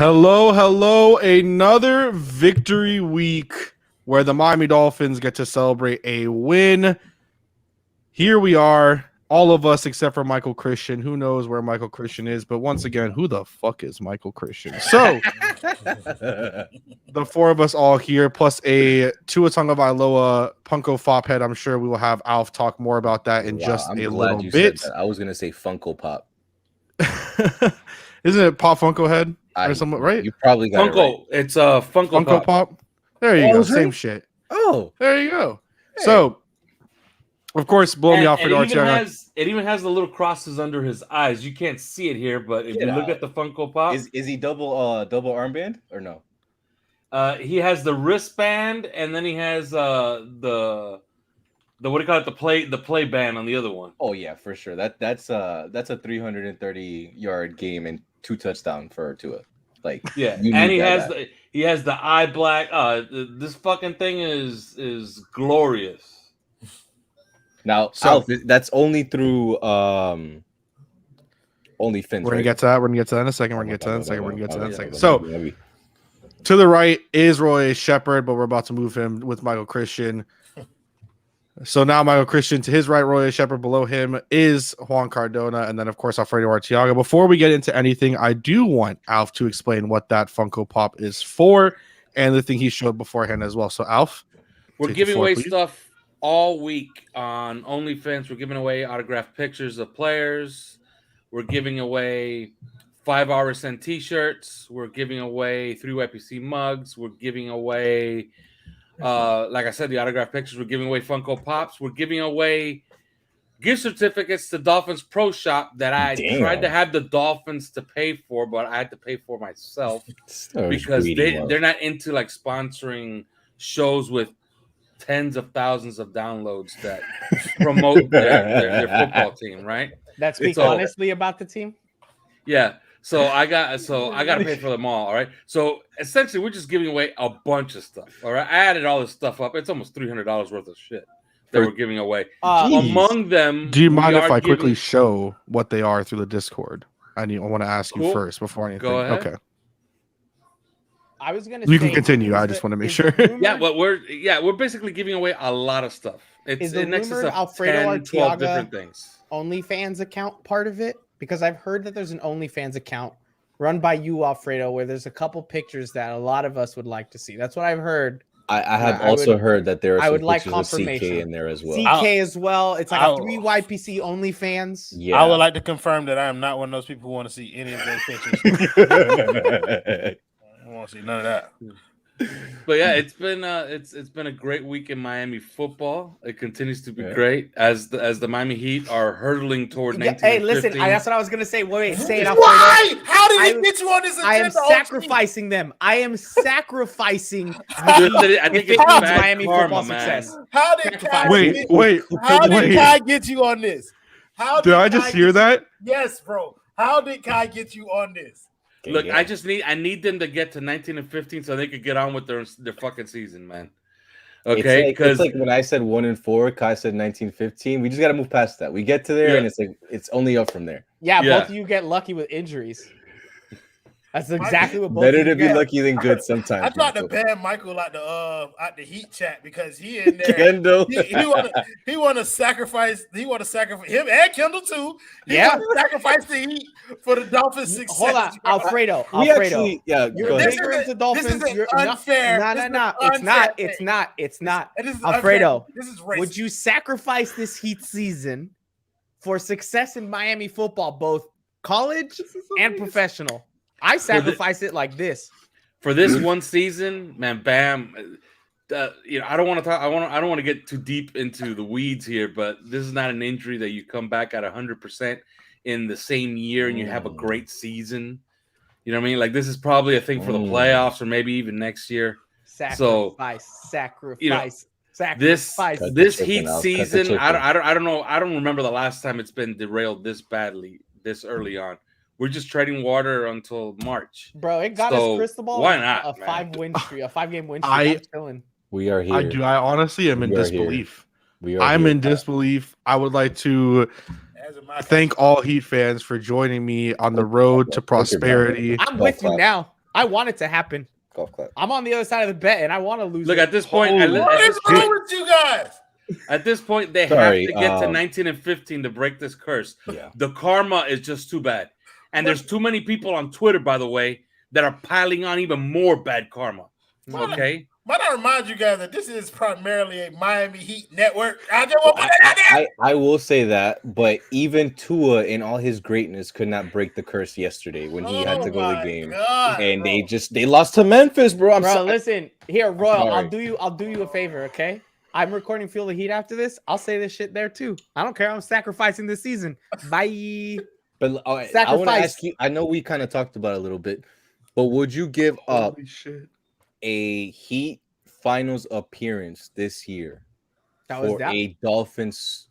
Hello. Another victory week where the Miami Dolphins get to celebrate a win. Here we are, all of us except for Michael Christian. Who knows where Michael Christian is? But once again, who the fuck is Michael Christian? So, the four of us all here, plus a Tua Tagovailoa Funko Pop head. I'm sure we will have Alf talk more about that in just a little bit. I was going to say Funko Pop. Isn't it Pop Funko head? Or something, right? You probably got Funko. it right. It's a Funko Pop. There you go. Same shit. Oh, there you go. Hey. So, of course, blow me off for it even has the little crosses under his eyes. You can't see it here, but if you look at the Funko Pop, is he double armband or no? He has the wristband, and then he has the what do you call it? The play band on the other one. Oh yeah, for sure. That's a 330-yard game and 2 touchdowns for Tua. Like yeah, and he has the eye black. This fucking thing is glorious. Now, so that's only through OnlyFins. We're gonna get to that. We're gonna get to that in a second. So, to the right is Roy Shepard, but we're about to move him with Michael Christian. So now Michael Christian to his right, Roy Shepard. Below him is Juan Cardona, and then of course Alfredo Arteaga. Before we get into anything, I do want Alf to explain what that Funko Pop is for, and the thing he showed beforehand as well. So Alf, we're giving away stuff all week on OnlyFans. We're giving away autographed pictures of players. We're giving away 5-hour send T-shirts. We're giving away 3 YPC mugs. We're giving away. Like I said, the autographed pictures. We're giving away Funko Pops. We're giving away gift certificates to Dolphins Pro Shop that I tried to have the Dolphins to pay for, but I had to pay for myself because they're not into like sponsoring shows with tens of thousands of downloads that promote their football team, right? That speaks honestly about the team. Yeah. So I got to pay for them all right? So essentially, we're just giving away a bunch of stuff. All right, I added all this stuff up. It's almost $300 worth of shit that we're giving away. Among them, do you mind if I quickly show what they are through the Discord? I want to ask you first before anything. Go ahead. Okay. I was gonna. You can continue. I just want to make sure. Yeah, but we're basically giving away a lot of stuff. It's in excess of Alfredo 10, 12 different things. OnlyFans account part of it. Because I've heard that there's an OnlyFans account run by you, Alfredo, where there's a couple pictures that a lot of us would like to see. That's what I've heard. I have also heard that there are some like pictures of CK in there as well. CK as well. It's like a 3 YPC OnlyFans. Yeah. I would like to confirm that I am not one of those people who want to see any of those pictures. I don't want to see none of that. But yeah, it's been a great week in Miami football. It continues to be great as the Miami Heat are hurtling toward 19. Hey, listen, that's what I was gonna say. Wait, say it. Why? How did he get you on this agenda? I am sacrificing them. I am sacrificing. I think it's Miami football success. How did Kai wait? How did Kai get you on this? Did I just hear that? Yes, bro. How did Kai get you on this? Look, I need them to get to 19 and 15 so they could get on with their fucking season, man. Okay, because it's like when I said 1-4, Kai said 19-15. We just got to move past that. We get to there, and it's like it's only up from there. Yeah, both of you get lucky with injuries. That's exactly what both better of you to be get. lucky than good sometimes. I tried to ban Michael at the Heat chat because he in there. Kendall. he want to sacrifice. He want to sacrifice him and Kendall too. He want to sacrifice the Heat for the Dolphins' success. Hold on, Alfredo. You're bigger into Dolphins. This is unfair. No. It's not. Alfredo, this is racist. Would you sacrifice this Heat season for success in Miami football, both college and professional? I sacrifice it like this for this one season, man. Bam, I don't want to talk. I don't want to get too deep into the weeds here, but this is not an injury that you come back at 100% in the same year and you have a great season. You know what I mean? Like this is probably a thing for the playoffs or maybe even next year. Sacrifice. This Heat season, I don't know. I don't remember the last time it's been derailed this badly, this early on. We're just treading water until March. Bro, it got us crystal ball. Why not? A 5-game win streak. We are here. I honestly am in disbelief. I'm in disbelief. I would like to thank all Heat fans for joining me on the road to prosperity. I'm with you now. I want it to happen. Golf clap. I'm on the other side of the bet, and I want to lose. Look, it. at this point, What is wrong with you guys? at this point, they Sorry, have to get to 19 and 15 to break this curse. Yeah. The karma is just too bad. And there's too many people on Twitter, by the way, that are piling on even more bad karma. Okay? But I remind you guys that this is primarily a Miami Heat network. I just want to put that out there. I will say that, but even Tua in all his greatness could not break the curse yesterday when he had to go to the game. God, And bro. they lost to Memphis, bro. Bro, listen here, Royal. sorry. I'll do you a favor, okay? I'm recording Feel the Heat after this. I'll say this shit there too. I don't care. I'm sacrificing this season. Bye. But I want to Sacrifice. ask you. I know we kind of talked about it a little bit, but would you give up Holy shit. a Heat Finals appearance this year That was for that. a Dolphins?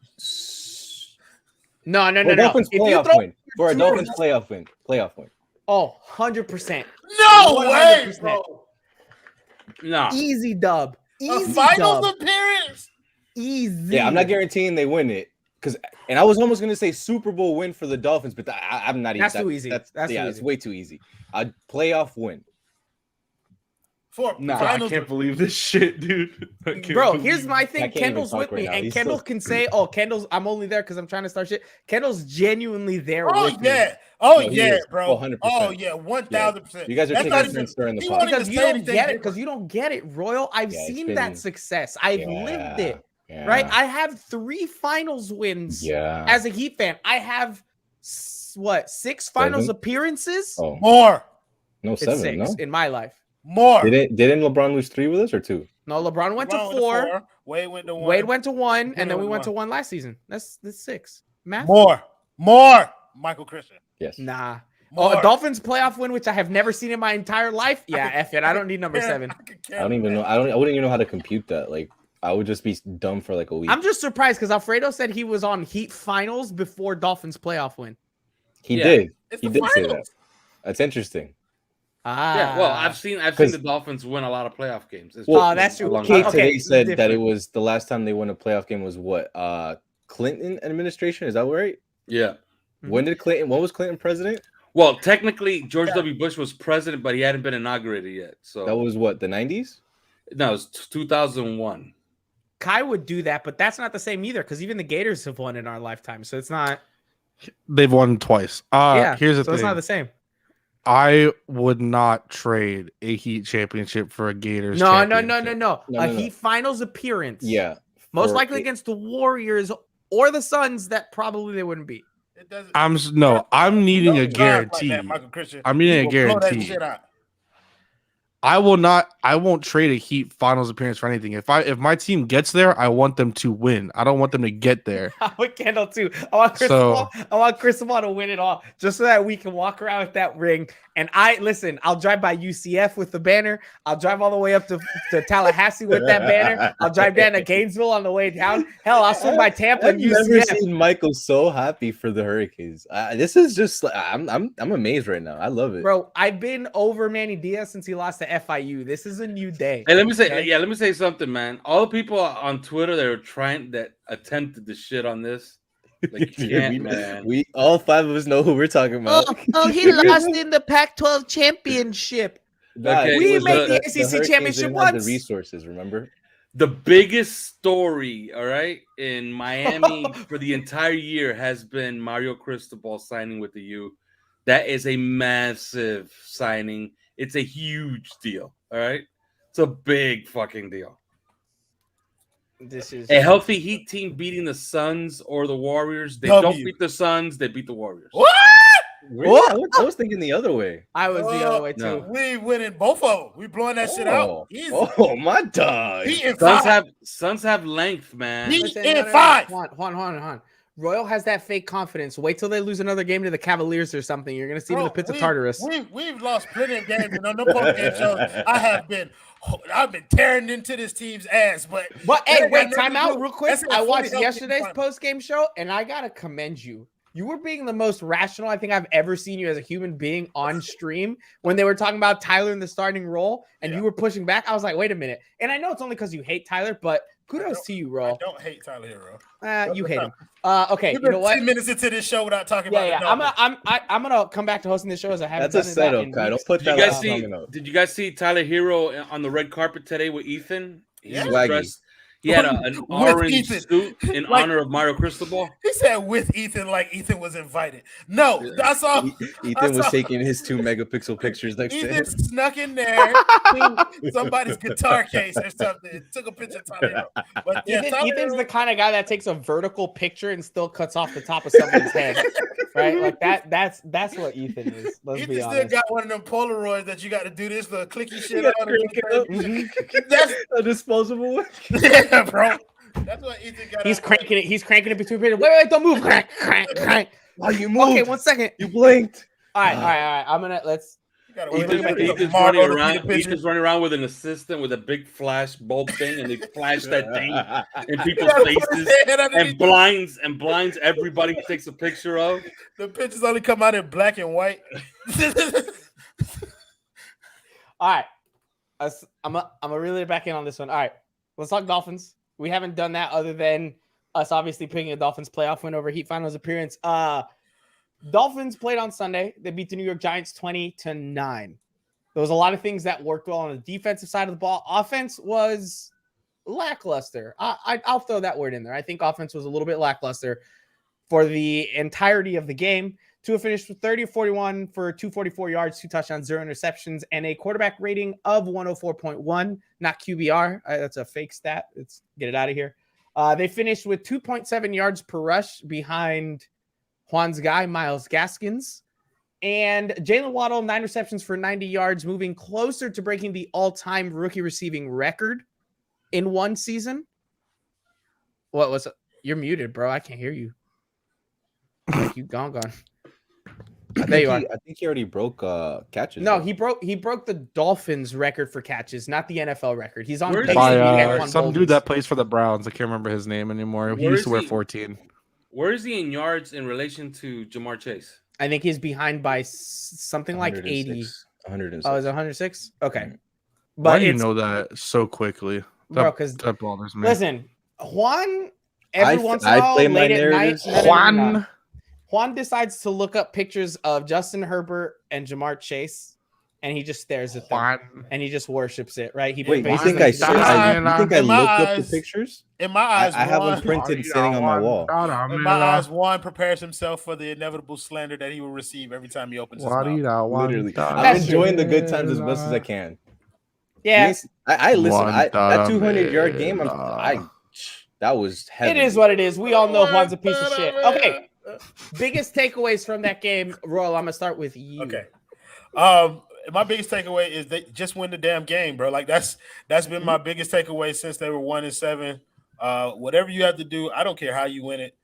No. Dolphins If you playoff throw win. For a Dolphins playoff win. Playoff win. 100%. No way, 100%. bro. No. Easy dub. A Easy finals dub. appearance. Easy. Yeah, I'm not guaranteeing they win it and I was almost gonna say Super Bowl win for the Dolphins, but I'm not. That's too easy. That's That's too it's easy. way too easy. A playoff win. For Nah, I finals. can't believe this shit, dude. I can't Bro, believe here's my I thing. can't even Kendall's talk with right me, now. and He's Kendall so- can say, "Oh, Kendall's. I'm only there because I'm trying to start shit." Kendall's genuinely there Oh with me. yeah. Oh No, he yeah, is. bro. 100%. Oh yeah, 1,000%. You guys are That's taking not a even- turn stirring the he pot. won't even Because you say don't anything get it. different. Because you don't get it, Royal. I've Yeah, it's seen been- that success. I've lived it. Yeah. Right? I have 3 finals wins Yeah. as a Heat fan. I have 6 finals 7? appearances? Oh More. no, It's 7. 6 No. in my life. More. Didn't LeBron lose 3 with us or 2? No, LeBron went LeBron to 4. Wade went to 1. Wade went to 1, and then Kendall we went went to 1 last season. That's 6. Math? More. Michael Christian. Yes. Nah. More. Oh, a Dolphins playoff win, which I have never seen in my entire life. Yeah, F it. I don't need number 7. I don't even know. I wouldn't even know how to compute that. Like, I would just be dumb for like a week. I'm just surprised because Alfredo said he was on Heat finals before Dolphins playoff win. He Yeah. did. It's He the did say that. finals. That's interesting. Yeah, well, I've seen the 'Cause- Dolphins win a lot of playoff games. It's Well, been that's a true. long Kate time. Okay, today said that it different. was the last time they won a playoff game was what? Clinton administration. Is that right? Yeah. When did Clinton? What was Clinton president? Well, technically, George W. Bush was president, but he hadn't been inaugurated yet. So That was what, the 90s? no, it was 2001. Kai would do that, but that's not the same either because even the Gators have won in our lifetime. So it's not. They've won twice. Yeah. Here's the So thing. it's not the same. I would not trade a Heat championship for a Gators No. championship. No, A no, no. Heat finals appearance. Yeah. Most for likely a- against the Warriors or the Suns that probably they wouldn't beat. It doesn't. I'm needing a Don't drive like guarantee. that, Michael Christian. I'm needing a He will blow that guarantee. shit out. I won't trade a Heat finals appearance for anything. If my team gets there, I want them to win. I don't want them to get there. I would Kendall too. I want Cristobal to win it all just so that we can walk around with that ring. And I'll drive by UCF with the banner. I'll drive all the way up to Tallahassee with that banner. I'll drive down to Gainesville on the way down. Hell, I'll swing by Tampa I've and never UCF. seen Michael so happy for the Hurricanes. This is just like I'm amazed right now. I love it. Bro, I've been over Manny Diaz since he lost to FIU. This is a new day. Hey, let me say, Okay. let me say something, man. All the people on Twitter that attempted to shit on this, like you can't, man. We all 5 of us know who we're talking about. He lost in the Pac-12 championship. Nah, Okay, it we was made the ACC Hurricanes championship didn't have once. The resources, remember? The biggest story, all right, in Miami for the entire year has been Mario Cristobal signing with the U. That is a massive signing. It's a huge deal, all right? It's a big fucking deal. This is A healthy Heat team beating the Suns or the Warriors. They W. don't beat the Suns, they beat the Warriors. What? Really? I was thinking the other way. I was the other way too. No. We winning both of them. We blowing that shit out. Easy. Oh, my dog. He in Suns five. have length, man. He- Listen, in five. Hold on. Royal has that fake confidence. Wait till they lose another game to the Cavaliers or something. You're gonna see them in the pits of Tartarus. We've lost plenty of games, and on the postgame shows, I've been tearing into this team's ass. But But hey, that wait, got time nothing to out do- real quick. that's a I fully watched healthy yesterday's team. post game show, and I gotta commend you. you were being the most rational I think I've ever seen you as a human being on stream when they were talking about Tyler in the starting role and you were pushing back. I was like, wait a minute. And I know it's only because you hate Tyler, but kudos to you, Ro. I don't hate Tyler Hero. You hate him. Okay, you know what? 10 minutes into this show without talking about Yeah. I'm gonna come back to hosting this show as I haven't. That's a setup, Kai. Don't put that. Did you guys see Tyler Hero on the red carpet today with Ethan? Yeah. He had an orange suit in honor of Mario Cristobal. He said with Ethan, like Ethan was invited. No, that's all. Ethan was taking his 2 megapixel pictures next to him. Ethan snuck in there to somebody's guitar case or something. It took a picture of Tyler. But yeah, Ethan's the kind of guy that takes a vertical picture and still cuts off the top of someone's head. Right? Like that's what Ethan is. Let's Ethan be honest. still got one of them Polaroids that you got to do this little clicky shit on. That's a disposable one. Yeah, bro. That's what Ethan got. He's cranking it. He's cranking it between people. Wait, don't move. Crank. Why you moved? Okay, 1 second. You blinked. All right. I'm gonna Ethan's running around with an assistant with a big flash bulb thing, and they flash that thing in people's faces and blinds everybody he takes a picture of. The pictures only come out in black and white. All right. I'm gonna reel it back in on this one. All right. Let's talk Dolphins. We haven't done that other than us obviously picking a Dolphins playoff win over Heat Finals appearance. Dolphins played on Sunday. They beat the New York Giants 20-9. There was a lot of things that worked well on the defensive side of the ball. Offense was lackluster. I'll throw that word in there. I think offense was a little bit lackluster for the entirety of the game. Tua finished with 30-41 for 244 yards, 2 touchdowns, 0 interceptions, and a quarterback rating of 104.1, not QBR. That's a fake stat. Let's get it out of here. They finished with 2.7 yards per rush behind Juan's guy, Myles Gaskins. And Jalen Waddle, 9 receptions for 90 yards, moving closer to breaking the all-time rookie receiving record in one season. What was it? You're muted, bro. I can't hear you. Like you gone. There you are. I think he already broke catches. No, he broke the Dolphins record for catches, not the NFL record. He's on pace by some dude that plays for the Browns. I can't remember his name anymore. He used to wear 14. Where is he in yards in relation to Jamar Chase? I think he's behind by something like 80. 106. Oh, is it 106? Okay. But why do you know that so quickly? Bro, because that bothers me. Listen, Juan, once in a while, late at night, Juan decides to look up pictures of Justin Herbert and Jamar Chase, and he just stares at them, and he just worships it, right? You think I looked up the pictures? In my eyes, I have them printed sitting on my wall. In my eyes, Juan prepares himself for the inevitable slander that he will receive every time he opens his mouth. Literally, I'm enjoying the good times as much as I can. Yeah, I listen. That 200-yard game, that was heavy. It is what it is. We all know Juan's a piece of shit. Okay. Biggest takeaways from that game, Royal. I'm gonna start with you. Okay. My biggest takeaway is they just win the damn game, bro. Like that's been my biggest takeaway since they were 1-7. Whatever you have to do, I don't care how you win it.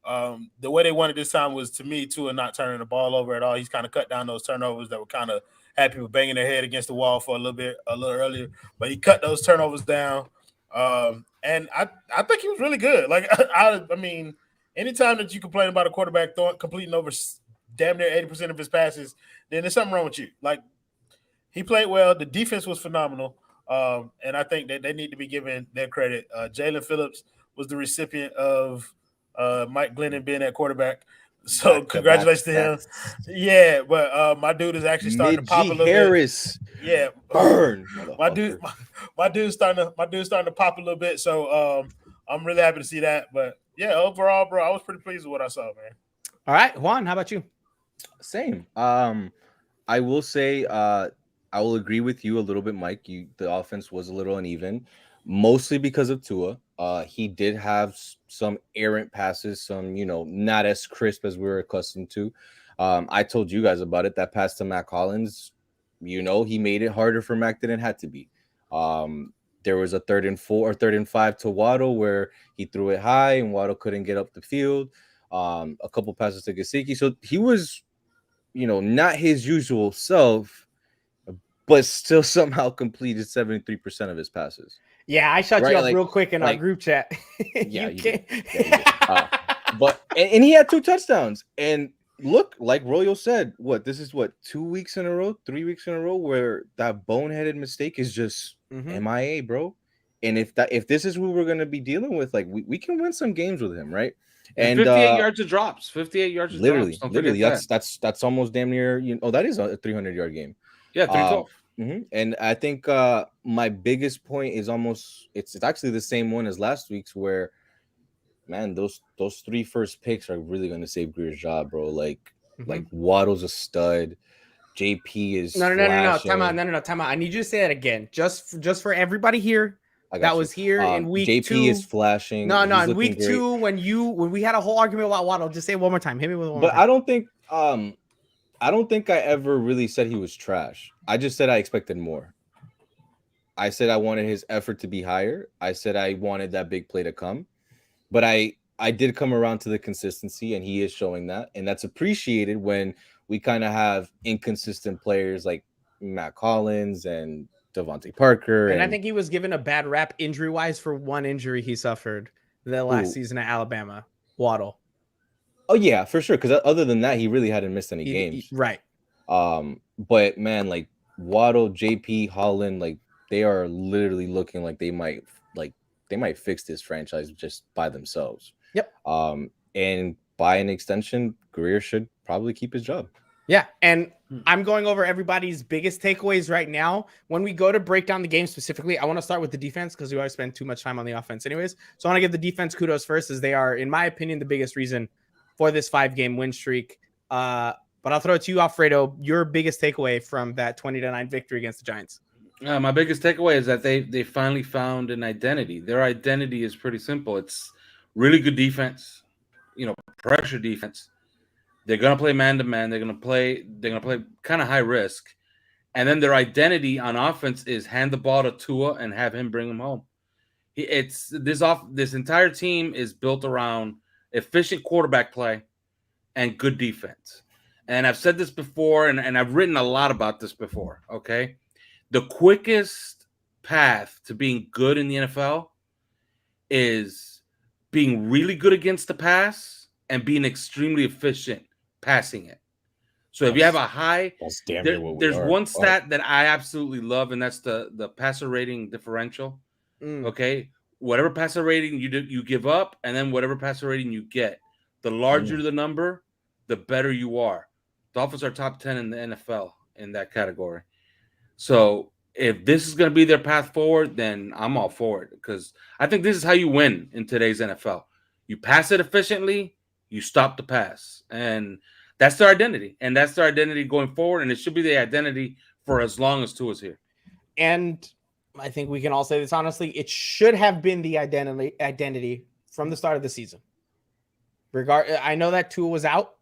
The way they won it this time was, to me, Tua not turning the ball over at all. He's kind of cut down those turnovers that were kind of had people banging their head against the wall for a little earlier, but he cut those turnovers down. And I think he was really good. Like I mean. Anytime that you complain about a quarterback completing over damn near 80% of his passes, then there's something wrong with you. Like, he played well. The defense was phenomenal. And I think that they need to be given their credit. Jalen Phillips was the recipient of Mike Glennon being at quarterback. So congratulations to him. Yeah, but my dude is actually starting to pop a little Harris. bit. Yeah. Burn. My dude's starting to pop a little bit. So I'm really happy to see that. But yeah, overall, bro, I was pretty pleased with what I saw, man. All right, Juan, how about you? Same. I will say I will agree with you a little bit, Mike. The offense was a little uneven, mostly because of Tua. He did have some errant passes, some, not as crisp as we were accustomed to. I told you guys about it. That pass to Mac Hollins, he made it harder for Mac than it had to be. There was a 3rd and 4 or 3rd and 5 to Waddle where he threw it high and Waddle couldn't get up the field. A couple passes to Gesicki. So he was, not his usual self, but still somehow completed 73% of his passes. Yeah, I shut you up real quick in our group chat. Yeah, you did. But and he had 2 touchdowns. And look, like Royo said, this is 2 weeks in a row, 3 weeks in a row where that boneheaded mistake is just MIA, bro. And if this is who we're gonna be dealing with, like we can win some games with him, right? And 58 yards of drops. 58 yards of drops. Literally, that's almost damn near, that is a 300-yard game. Yeah, 312. And I think my biggest point is it's actually the same one as last week's, where, man, those 3 first picks are really going to save Greer's job, bro. Like Waddle's a stud. JP is no. Time out. I need you to say that again, just for everybody here that was here in week JP 2. is flashing. No, in week 2 when we had a whole argument about Waddle. Just say it one more time. Hit me with one. But I don't think I ever really said he was trash. I just said I expected more. I said I wanted his effort to be higher. I said I wanted that big play to come. But I did come around to the consistency, and he is showing that. And that's appreciated when we kind of have inconsistent players like Matt Collins and Devontae Parker. And I think he was given a bad rap injury-wise for one injury he suffered the last season at Alabama, Waddle. Oh, yeah, for sure. Because other than that, he really hadn't missed any games. Right. But, man, like Waddle, JP, Holland, like they are literally looking like they might fix this franchise just by themselves. Yep. And by an extension, Greer should probably keep his job. Yeah. And I'm going over everybody's biggest takeaways right now. When we go to break down the game specifically, I want to start with the defense because we always spend too much time on the offense anyways. So I want to give the defense kudos first, as they are, in my opinion, the biggest reason for this 5-game win streak. But I'll throw it to you, Alfredo. Your biggest takeaway from that 20-9 victory against the Giants? My biggest takeaway is that they finally found an identity. Their identity is pretty simple. It's really good defense, pressure defense. They're gonna play man-to-man. They're gonna play kind of high risk, and then their identity on offense is hand the ball to Tua and have him bring him home. This entire team is built around efficient quarterback play and good defense. And I've said this before, and I've written a lot about this before. Okay. The quickest path to being good in the NFL is being really good against the pass and being extremely efficient passing it. So if you have a high, there's one stat that I absolutely love, and that's the passer rating differential. Okay, whatever passer rating you give up, and then whatever passer rating you get, the larger the number, the better you are. Dolphins are top 10 in the NFL in that category. So if this is going to be their path forward, then I'm all for it, because I think this is how you win in today's NFL. You pass it efficiently, you stop the pass, and that's their identity. And that's their identity going forward, and it should be the identity for as long as Tua's here. And I think we can all say this honestly, it should have been the identity from the start of the season. I know that Tua was out,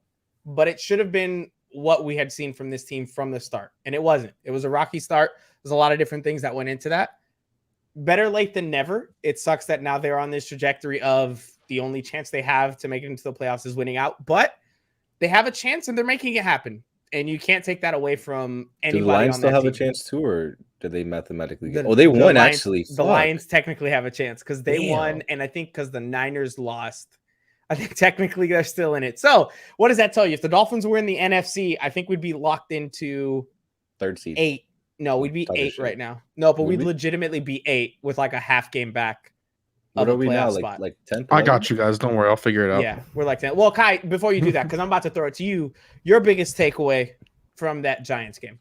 but it should have been what we had seen from this team from the start. And it wasn't. It was a rocky start. There's a lot of different things that went into that. Better late than never. It sucks that now they're on this trajectory of the only chance they have to make it into the playoffs is winning out. But they have a chance and they're making it happen. And you can't take that away from anybody. Do the Lions on still that have team. a chance too, or did they mathematically get? They won, Lions, actually. The Lions technically have a chance because they won, and I think because the Niners lost, I think technically they're still in it. So what does that tell you? If the Dolphins were in the NFC, I think we'd be locked into 3rd seed. 8. No, we'd be 8 right now. No, but we'd legitimately be 8 with like a half game back. What are we now? Like 10th? I got you guys. Don't worry. I'll figure it out. Yeah, we're like 10. Well, Kai, before you do that, because I'm about to throw it to you, your biggest takeaway from that Giants game?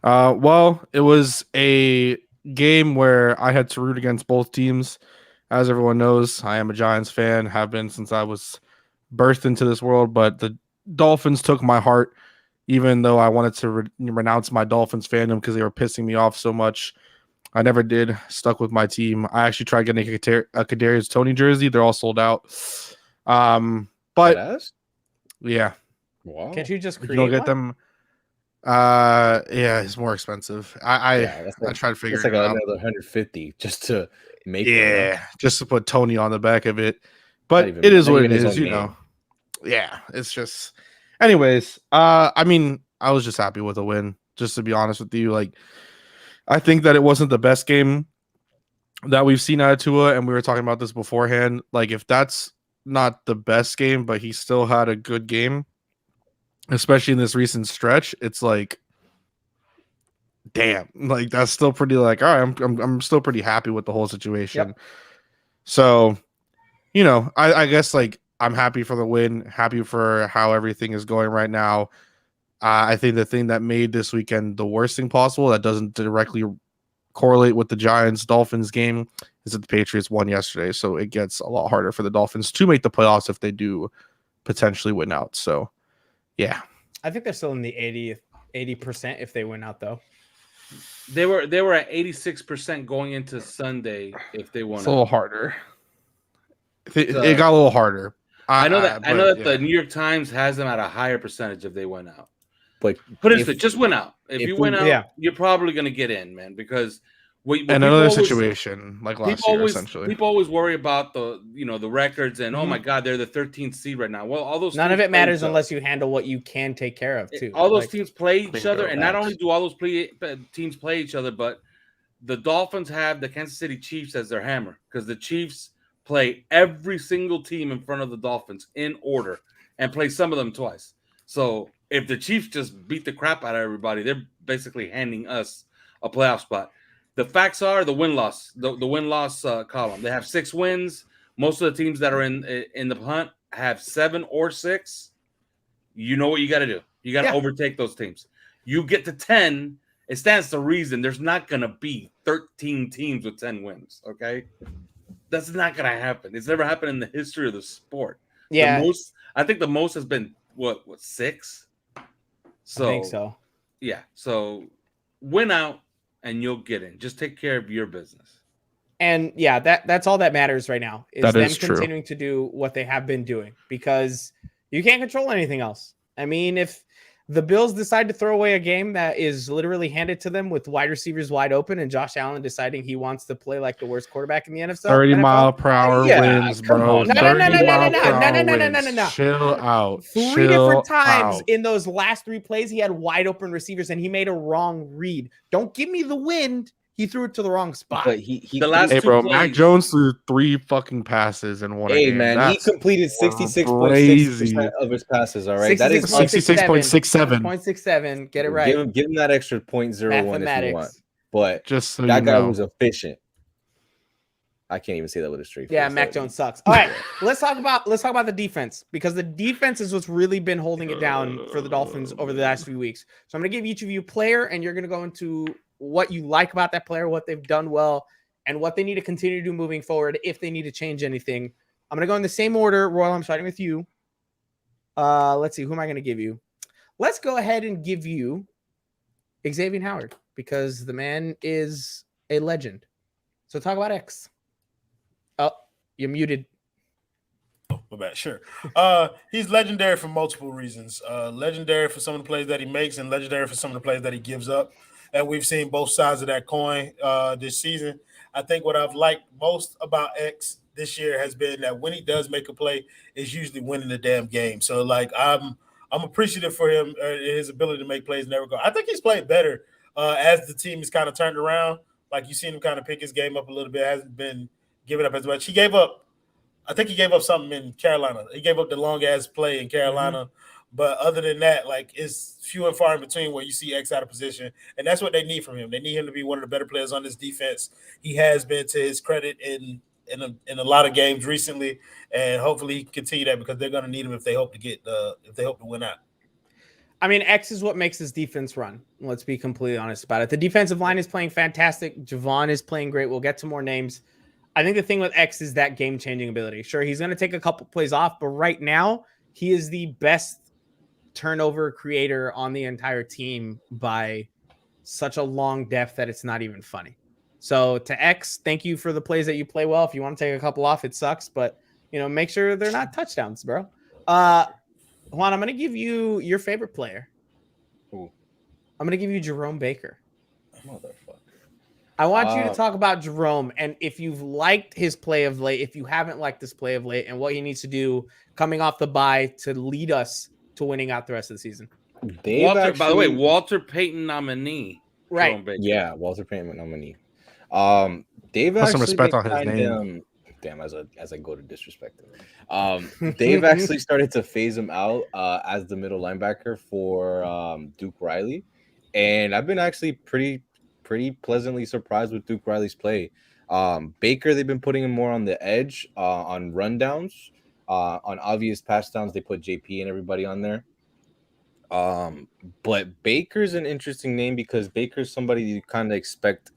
Well, it was a game where I had to root against both teams. As everyone knows, I am a Giants fan, have been since I was birthed into this world, but the Dolphins took my heart, even though I wanted to renounce my Dolphins fandom because they were pissing me off so much. I never did. Stuck with my team. I actually tried getting a Kadarius Toney jersey. They're all sold out. But yeah. Wow. Can't you just create you don't get one? them? Yeah, it's more expensive. I tried to figure it out. Another 150 just to make. Just to put Tony on the back of it. But it is what it is, you know. Yeah, it's just. Anyways, I mean, I was just happy with the win. Just to be honest with you, like, I think that it wasn't the best game that we've seen out of Tua, and we were talking about this beforehand. Like, if that's not the best game, but he still had a good game, especially in this recent stretch. It's like, damn, like that's still pretty. Like, all right, I'm still pretty happy with the whole situation. Yep. So, I guess like I'm happy for the win, happy for how everything is going right now. I think the thing that made this weekend the worst thing possible, that doesn't directly correlate with the Giants Dolphins game, is that the Patriots won yesterday. So it gets a lot harder for the Dolphins to make the playoffs if they do potentially win out. So yeah, I think they're still in the 80% if they win out though. They were at 86% going into Sunday if they won. It's a little harder. It got a little harder. I know that the New York Times has them at a higher percentage if they win out. But just win out. If you win out, you're probably going to get in, man. Because another situation like last year, essentially. People always worry about the records and oh my god, they're the 13th seed right now. Well, all those none of it matters unless you handle what you can take care of too. All those teams play each other, and not only do all those teams play each other, but the Dolphins have the Kansas City Chiefs as their hammer because the Chiefs play every single team in front of the Dolphins in order and play some of them twice. So if the Chiefs just beat the crap out of everybody, they're basically handing us a playoff spot. The facts are the win-loss, the win-loss column. They have 6 wins. Most of the teams that are in the hunt have 7 or 6. You know what you got to do. You got to overtake those teams. You get to 10, it stands to reason there's not going to be 13 teams with 10 wins, okay? That's not going to happen. It's never happened in the history of the sport. Yeah. I think the most has been, what 6? So, I think so. Yeah. So win out and you'll get in. Just take care of your business. And yeah, that's all that matters right now is that them is continuing to do what they have been doing because you can't control anything else. I mean, if the Bills decide to throw away a game that is literally handed to them with wide receivers wide open and Josh Allen deciding he wants to play like the worst quarterback in the NFL. 30 mile per hour wins, bro. No. Chill out. Three different times in those last 3 plays, he had wide open receivers and he made a wrong read. Don't give me the wind. He threw it to the wrong spot. But he the last hey, 2 bro, plays. Mac Jones threw 3 fucking passes in one game. Hey, man, That's he completed 66.6% of his passes, all right? That is 66.67. 0.67. Get it right. Give him that extra 0.01 if you want. But just so that guy was efficient. I can't even say that with a straight face. Yeah, Mac Jones sucks. All right, let's talk about the defense because the defense is what's really been holding it down for the Dolphins over the last few weeks. So I'm going to give each of you a player, and you're going to go into what you like about that player, what they've done well, and what they need to continue to do moving forward if they need to change anything. I'm going to go in the same order. Royal, I'm starting with you. Let's see. Who am I going to give you? Let's go ahead and give you Xavier Howard because the man is a legend. So talk about X. Oh, you're muted. Oh, my bad. Sure. He's legendary for multiple reasons. Legendary for some of the plays that he makes and legendary for some of the plays that he gives up. And we've seen both sides of that coin this season. I think what I've liked most about X this year has been that when he does make a play, it's usually winning the damn game. So, like, I'm appreciative for him, his ability to make plays and never go. I think he's played better as the team has kind of turned around. Like, you've seen him kind of pick his game up a little bit. Hasn't been giving up as much. I think he gave up something in Carolina. He gave up the long-ass play in Carolina. Mm-hmm. But other than that, like, it's few and far in between where you see X out of position. And that's what they need from him. They need him to be one of the better players on this defense. He has been, to his credit, in a lot of games recently. And hopefully he can continue that because they're going to need him if they hope to win out. I mean, X is what makes this defense run. Let's be completely honest about it. The defensive line is playing fantastic. Javon is playing great. We'll get to more names. I think the thing with X is that game-changing ability. Sure, he's going to take a couple plays off, but right now he is the best turnover creator on the entire team by such a long depth that it's not even funny. So to X, thank you for the plays that you play well. If you want to take a couple off, it sucks, but make sure they're not touchdowns, bro. Juan, I'm going to give you your favorite player. Ooh. I'm going to give you Jerome Baker. Motherfucker. I want you to talk about Jerome and if you've liked his play of late, if you haven't liked this play of late, and what he needs to do coming off the bye to lead us to winning out the rest of the season. By the way, Walter Payton nominee. Right. Yeah, Walter Payton nominee. They've Put some actually respect on his name. damn, as I go to disrespect him. They've actually started to phase him out as the middle linebacker for Duke Riley, and I've been actually pretty pleasantly surprised with Duke Riley's play. Baker, they've been putting him more on the edge on rundowns, on obvious pass downs. They put JP and everybody on there. But Baker's an interesting name because Baker's somebody you kind of expect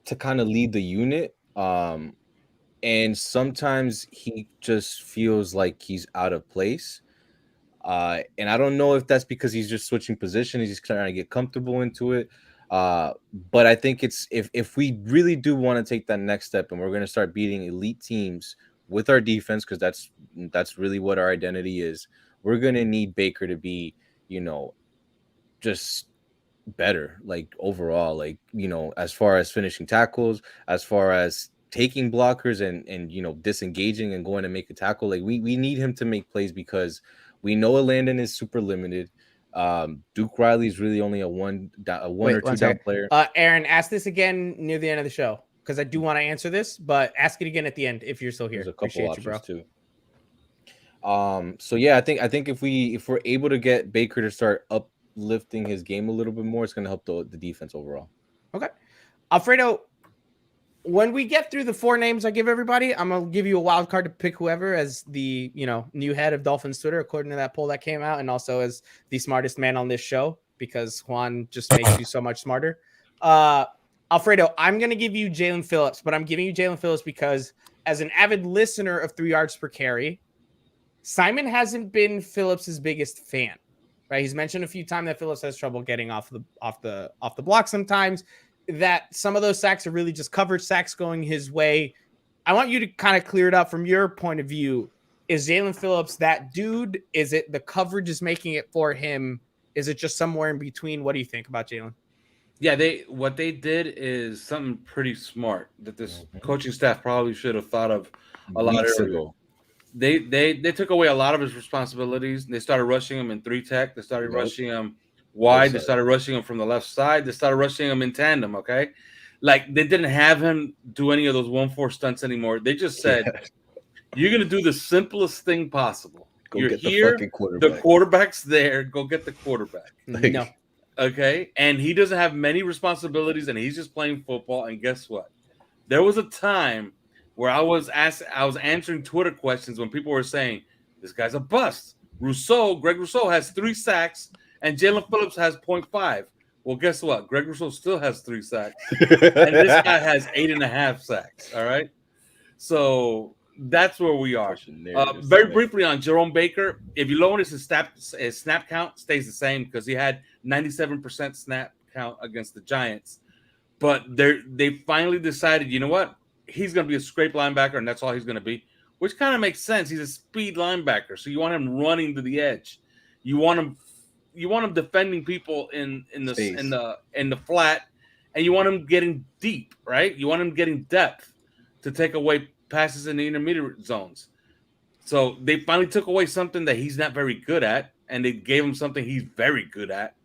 to kind of lead the unit. And sometimes he just feels like he's out of place. And I don't know if that's because he's just switching position, he's just trying to get comfortable into it. But I think it's if we really do want to take that next step and we're going to start beating elite teams with our defense, because that's really what our identity is, we're going to need Baker to be, just better, like overall, like, as far as finishing tackles, as far as taking blockers and disengaging and going to make a tackle. Like we need him to make plays because we know Landon is super limited. Duke Riley is really only a one or two down player. Aaron, ask this again near the end of the show because I do want to answer this, but ask it again at the end if you're still here. There's a couple options too. So yeah, I think if we're able to get Baker to start uplifting his game a little bit more, it's going to help the defense overall. Okay, Alfredo, when we get through the 4 names I give everybody, I'm gonna give you a wild card to pick whoever as the new head of Dolphins Twitter, according to that poll that came out, and also as the smartest man on this show because Juan just makes you so much smarter. Alfredo, I'm gonna give you Jalen Phillips, but I'm giving you Jalen Phillips because as an avid listener of 3 yards per carry, Simon hasn't been Phillips's biggest fan, right? He's mentioned a few times that Phillips has trouble getting off the block sometimes, that some of those sacks are really just coverage sacks going his way. I want you to kind of clear it up from your point of view. Is Jalen Phillips that dude? Is it the coverage is making it for him? Is it just somewhere in between? What do you think about Jalen? Yeah, what they did is something pretty smart that this coaching staff probably should have thought of a lot earlier. They took away a lot of his responsibilities. They started rushing him in 3 tech. They started rushing him wide. They started rushing him from the left side. They started rushing him in tandem. Okay, like they didn't have him do any of those 1-4 stunts anymore. They just said, "You're gonna do the simplest thing possible. You're here. The quarterback's there. Go get the quarterback." No. Okay, and he doesn't have many responsibilities, and he's just playing football. And guess what? There was a time where I was answering Twitter questions when people were saying, "This guy's a bust." Greg Rousseau has 3 sacks, and Jalen Phillips has 0.5. Well, guess what? Greg Rousseau still has 3 sacks, and this guy has 8.5 sacks. All right, so that's where we are. Very briefly on Jerome Baker, if you lower his snap count stays the same because he had 97% snap count against the Giants, but they finally decided, you know what? He's going to be a scrape linebacker, and that's all he's going to be, which kind of makes sense. He's a speed linebacker, so you want him running to the edge. You want him defending people in the flat, and you want him getting deep, right? You want him getting depth to take away passes in the intermediate zones. So they finally took away something that he's not very good at, and they gave him something he's very good at.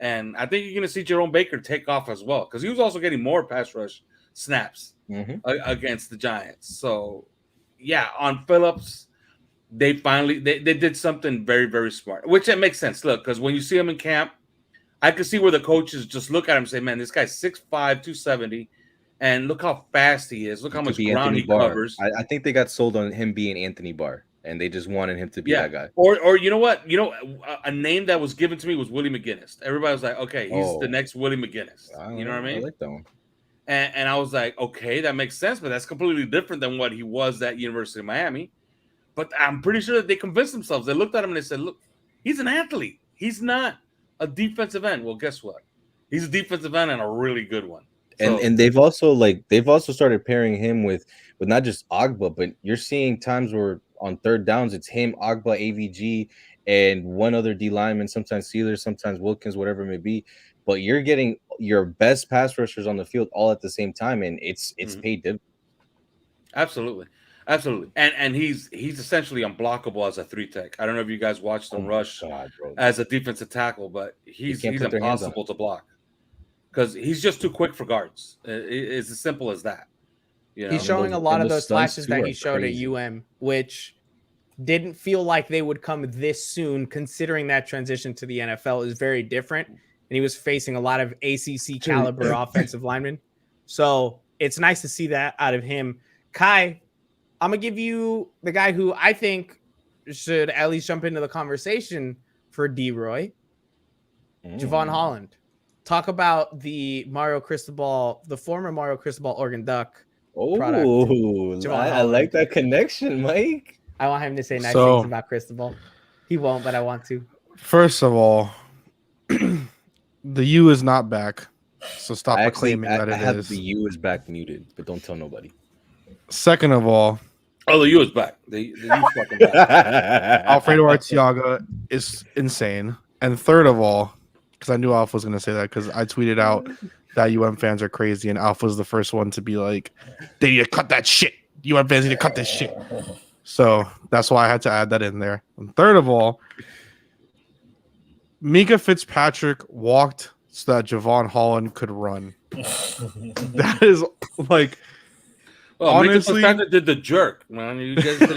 And I think you're going to see Jerome Baker take off as well because he was also getting more pass rush snaps against the Giants. So, yeah, on Phillips, they did something very, very smart, which it makes sense. Look, because when you see him in camp, I can see where the coaches just look at him and say, man, this guy's 6'5", 270, and look how fast he is. Look how much ground he covers. I think they got sold on him being Anthony Barr, and they just wanted him to be that guy. Or you know what? A name that was given to me was Willie McGinnis. Everybody was like, okay, he's the next Willie McGinnis. You know what I mean? I like that one. And I was like, okay, that makes sense, but that's completely different than what he was at University of Miami. But I'm pretty sure that they convinced themselves. They looked at him and they said, look, he's an athlete. He's not a defensive end. Well, guess what? He's a defensive end and a really good one. And they've also started pairing him with not just Agba, but you're seeing times where on 3rd downs it's him, Agba, AVG, and one other D lineman, sometimes Sealer, sometimes Wilkins, whatever it may be. But you're getting your best pass rushers on the field all at the same time, and it's paid dividends. Absolutely. And he's essentially unblockable as a 3-tech. I don't know if you guys watched him rush as a defensive tackle, but he's impossible to block because he's just too quick for guards. It's as simple as that. He's showing a lot of those flashes that he showed crazy. at UM, which didn't feel like they would come this soon, considering that transition to the NFL is very different. And he was facing a lot of ACC caliber offensive linemen. So it's nice to see that out of him. Kai, I'm going to give you the guy who I think should at least jump into the conversation for D-Roy, Javon Holland. Talk about the Mario Cristobal, the former Mario Cristobal Oregon Duck. Oh, I like that connection, Mike. I want him to say nice things about Cristobal. He won't, but I want to. First of all, the U is not back, so stop claiming that it is. The U is back muted, but don't tell nobody. Second of all, the U is back. The U's fucking back. Alfredo Arteaga is insane. And third of all, because I knew Alpha was going to say that because I tweeted out that UM fans are crazy, and Alpha was the first one to be like, they need to cut that shit. UM fans need to cut this shit. So that's why I had to add that in there. And third of all, Mika Fitzpatrick walked so that Javon Holland could run. That is like, honestly, Mika Fitzpatrick did the jerk, man. You guys did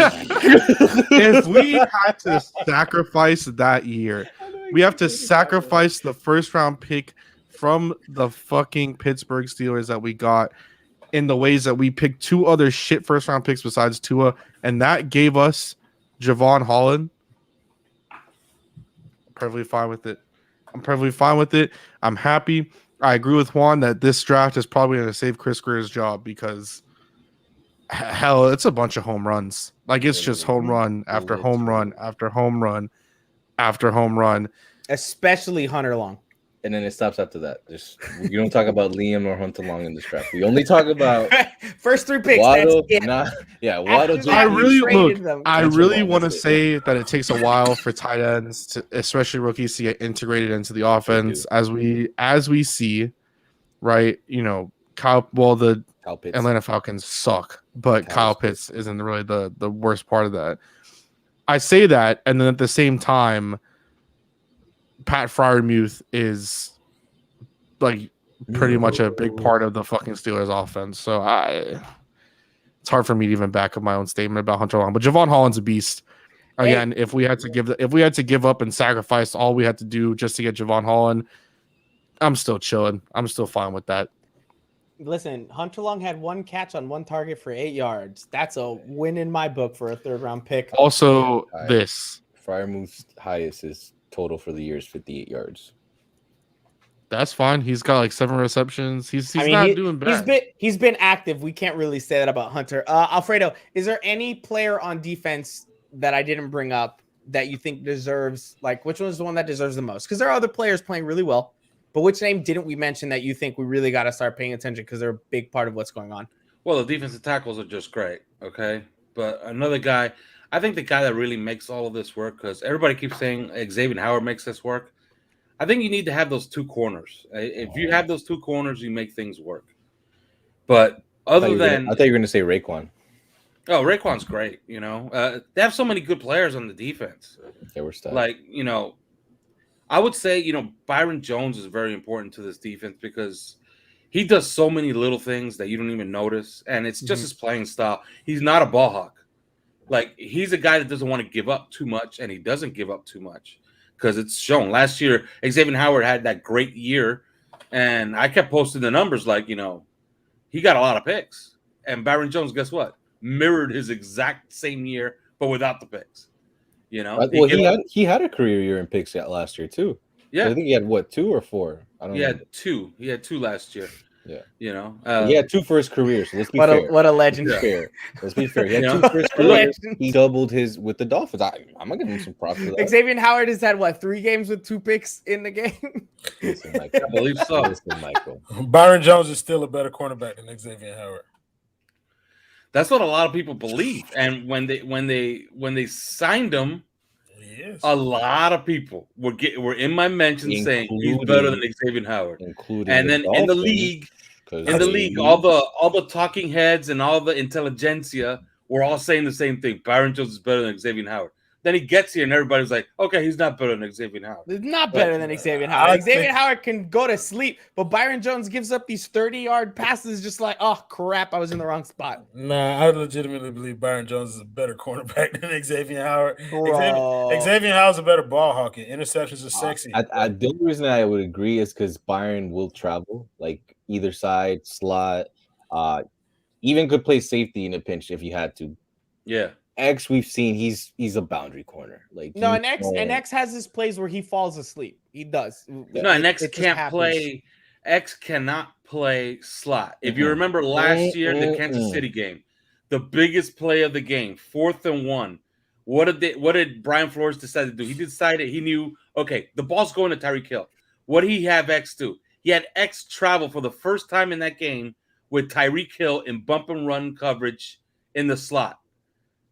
if we had to sacrifice that year, we have to sacrifice the first round pick from the fucking Pittsburgh Steelers that we got in the ways that we picked two other shit first round picks besides Tua, and that gave us Javon Holland. Perfectly fine with it. I'm perfectly fine with it. I'm happy. I agree with Juan that this draft is probably going to save Chris Greer's job because hell, it's a bunch of home runs. Like it's just home run after home run after home run after home run. Especially Hunter Long. And then it stops after that. You don't talk about Liam or Hunter Long in this draft. We only talk about first three picks. Waddle, Waddle. I really want to say that it takes a while for tight ends, especially rookies, to get integrated into the offense. As we see, right? You know, Kyle Pitts. Atlanta Falcons suck, but Kyle Pitts isn't really the worst part of that. I say that, and then at the same time, Pat Freiermuth is like pretty much a big part of the fucking Steelers offense. So it's hard for me to even back up my own statement about Hunter Long. But Javon Holland's a beast. Again, if we had to give up and sacrifice all we had to do just to get Javon Holland, I'm still chilling. I'm still fine with that. Listen, Hunter Long had one catch on one target for 8 yards. That's a win in my book for a third round pick. Also, Freiermuth's highest is total for the year is 58 yards. That's fine. He's got like 7 receptions. He's not doing bad. He's been active. We can't really say that about Hunter. Alfredo, is there any player on defense that I didn't bring up that you think deserves, like, which one is the one that deserves the most? Because there are other players playing really well, but which name didn't we mention that you think we really got to start paying attention because they're a big part of what's going on? Well, the defensive tackles are just great, okay? But another guy, I think the guy that really makes all of this work, because everybody keeps saying Xavier Howard makes this work. I think you need to have those two corners. If you have those two corners, you make things work. But I thought you were going to say Raekwon. Oh, Raekwon's great. You know, they have so many good players on the defense. Yeah, we're stuck. Like, you know, I would say, you know, Byron Jones is very important to this defense because he does so many little things that you don't even notice, and it's just his playing style. He's not a ball hawk. Like, he's a guy that doesn't want to give up too much, and he doesn't give up too much because it's shown. Last year, Xavier Howard had that great year, and I kept posting the numbers like, you know, he got a lot of picks. And Byron Jones, guess what? Mirrored his exact same year, but without the picks. You know? Well, he had a career year in picks last year, too. Yeah. I think he had, 2 or 4? I don't know. He had 2. He had 2 last year. Yeah. You know? He had 2 for his career, so let's be fair. What a legend. Let's be fair. He had 2 for his career. He doubled his with the Dolphins. I'm going to give him some props for that. Xavier Howard has had, 3 games with 2 picks in the game? Listen, Michael. I believe so. Listen, Michael. Byron Jones is still a better cornerback than Xavier Howard. That's what a lot of people believe. And when they signed him, a lot of people were in my mentions saying he's better than Xavier Howard. And then in the league, all the talking heads and all the intelligentsia were all saying the same thing. Byron Jones is better than Xavier Howard. Then he gets here, and everybody's like, "Okay, he's not better than Xavier Howard." It's not better than Xavier Howard. I Xavier think- Howard can go to sleep, but Byron Jones gives up these 30-yard passes just like, oh, crap, I was in the wrong spot. Nah, I legitimately believe Byron Jones is a better cornerback than Xavier Howard. Bro. Xavier Howard's a better ball hawker. Interceptions are sexy. The only reason I would agree is because Byron will travel, like either side, slot, even could play safety in a pinch if you had to. Yeah. X, we've seen he's a boundary corner. Like No, and X has his plays where he falls asleep. He does. No, and X can't play. X cannot play slot. If you remember last year, the Kansas City game, the biggest play of the game, 4th and 1. What did Brian Flores decide to do? He decided he knew, okay, the ball's going to Tyreek Hill. What did he have X do? He had X travel for the first time in that game with Tyreek Hill in bump and run coverage in the slot.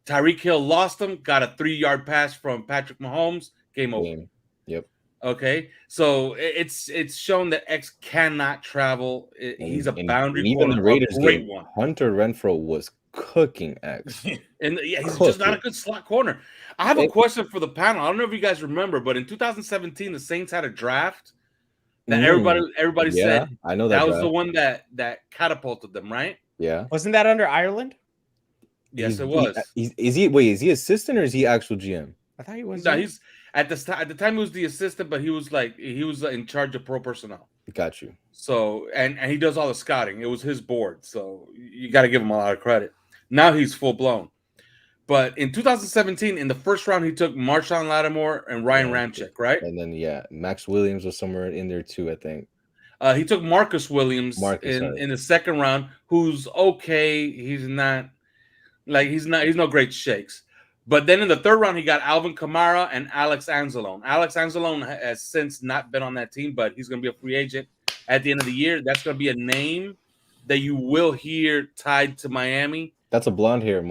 Tyreek Hill lost him, got a 3-yard pass from Patrick Mahomes, game over. Yep. Okay, so it's shown that X cannot travel. He's a boundary even corner, the Raiders a great game, one. Hunter Renfro was cooking X. And yeah, he's just not a good slot corner. I have a question for the panel. I don't know if you guys remember, but in 2017, the Saints had a draft that everybody said I know that was draft. the one that catapulted them, right? Yeah. Wasn't that under Ireland? Yes, it was. Is he assistant or is he actual GM? I thought he was. No, he's at the time he was the assistant, but he was in charge of pro personnel. Got you. So and he does all the scouting. It was his board, so you got to give him a lot of credit. Now he's full blown. But in 2017, in the first round, he took Marshawn Lattimore and Ryan Ramczyk, right? And then Max Williams was somewhere in there too, I think. He took Marcus Williams in the second round, who's okay. He's not he's no great shakes. But then in the third round, he got Alvin Kamara and Alex Anzalone. Alex Anzalone has since not been on that team, but he's going to be a free agent at the end of the year. That's going to be a name that you will hear tied to Miami. That's a blonde hair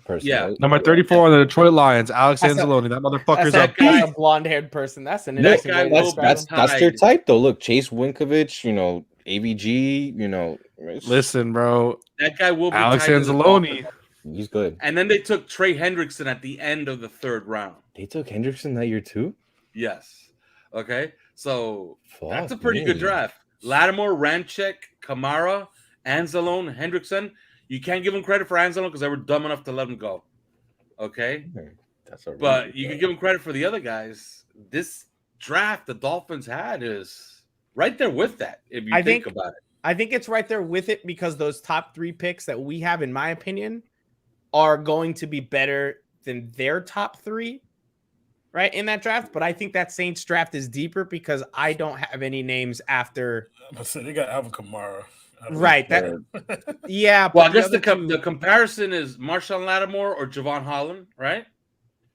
person. Yeah. Right? Number 34 on the Detroit Lions, Alex Anzalone. That motherfucker's That's a a blonde-haired person. That's an That interesting guy way to will describe him. That's their type though. Look, Chase Winovich, AVG, Listen, bro. That guy will be Alex tied to the Anzalone. Dolphins. He's good. And then they took Trey Hendrickson at the end of the third round. They took Hendrickson that year too? Yes. Okay. So Fuck that's a pretty me. good draft. Lattimore, Ramczyk, Kamara, Anzalone, Hendrickson. You can't give him credit for Anzalone because they were dumb enough to let him go. Okay. But you can give him credit for the other guys. This draft the Dolphins had is right there with that, if you think about it. I think it's right there with it because those top 3 picks that we have, in my opinion, are going to be better than their top 3, right, in that draft. But I think that Saints draft is deeper because I don't have any names after. So they got Alvin Kamara. Right. Yeah. Well, I guess the comparison is Marshawn Lattimore or Javon Holland, right?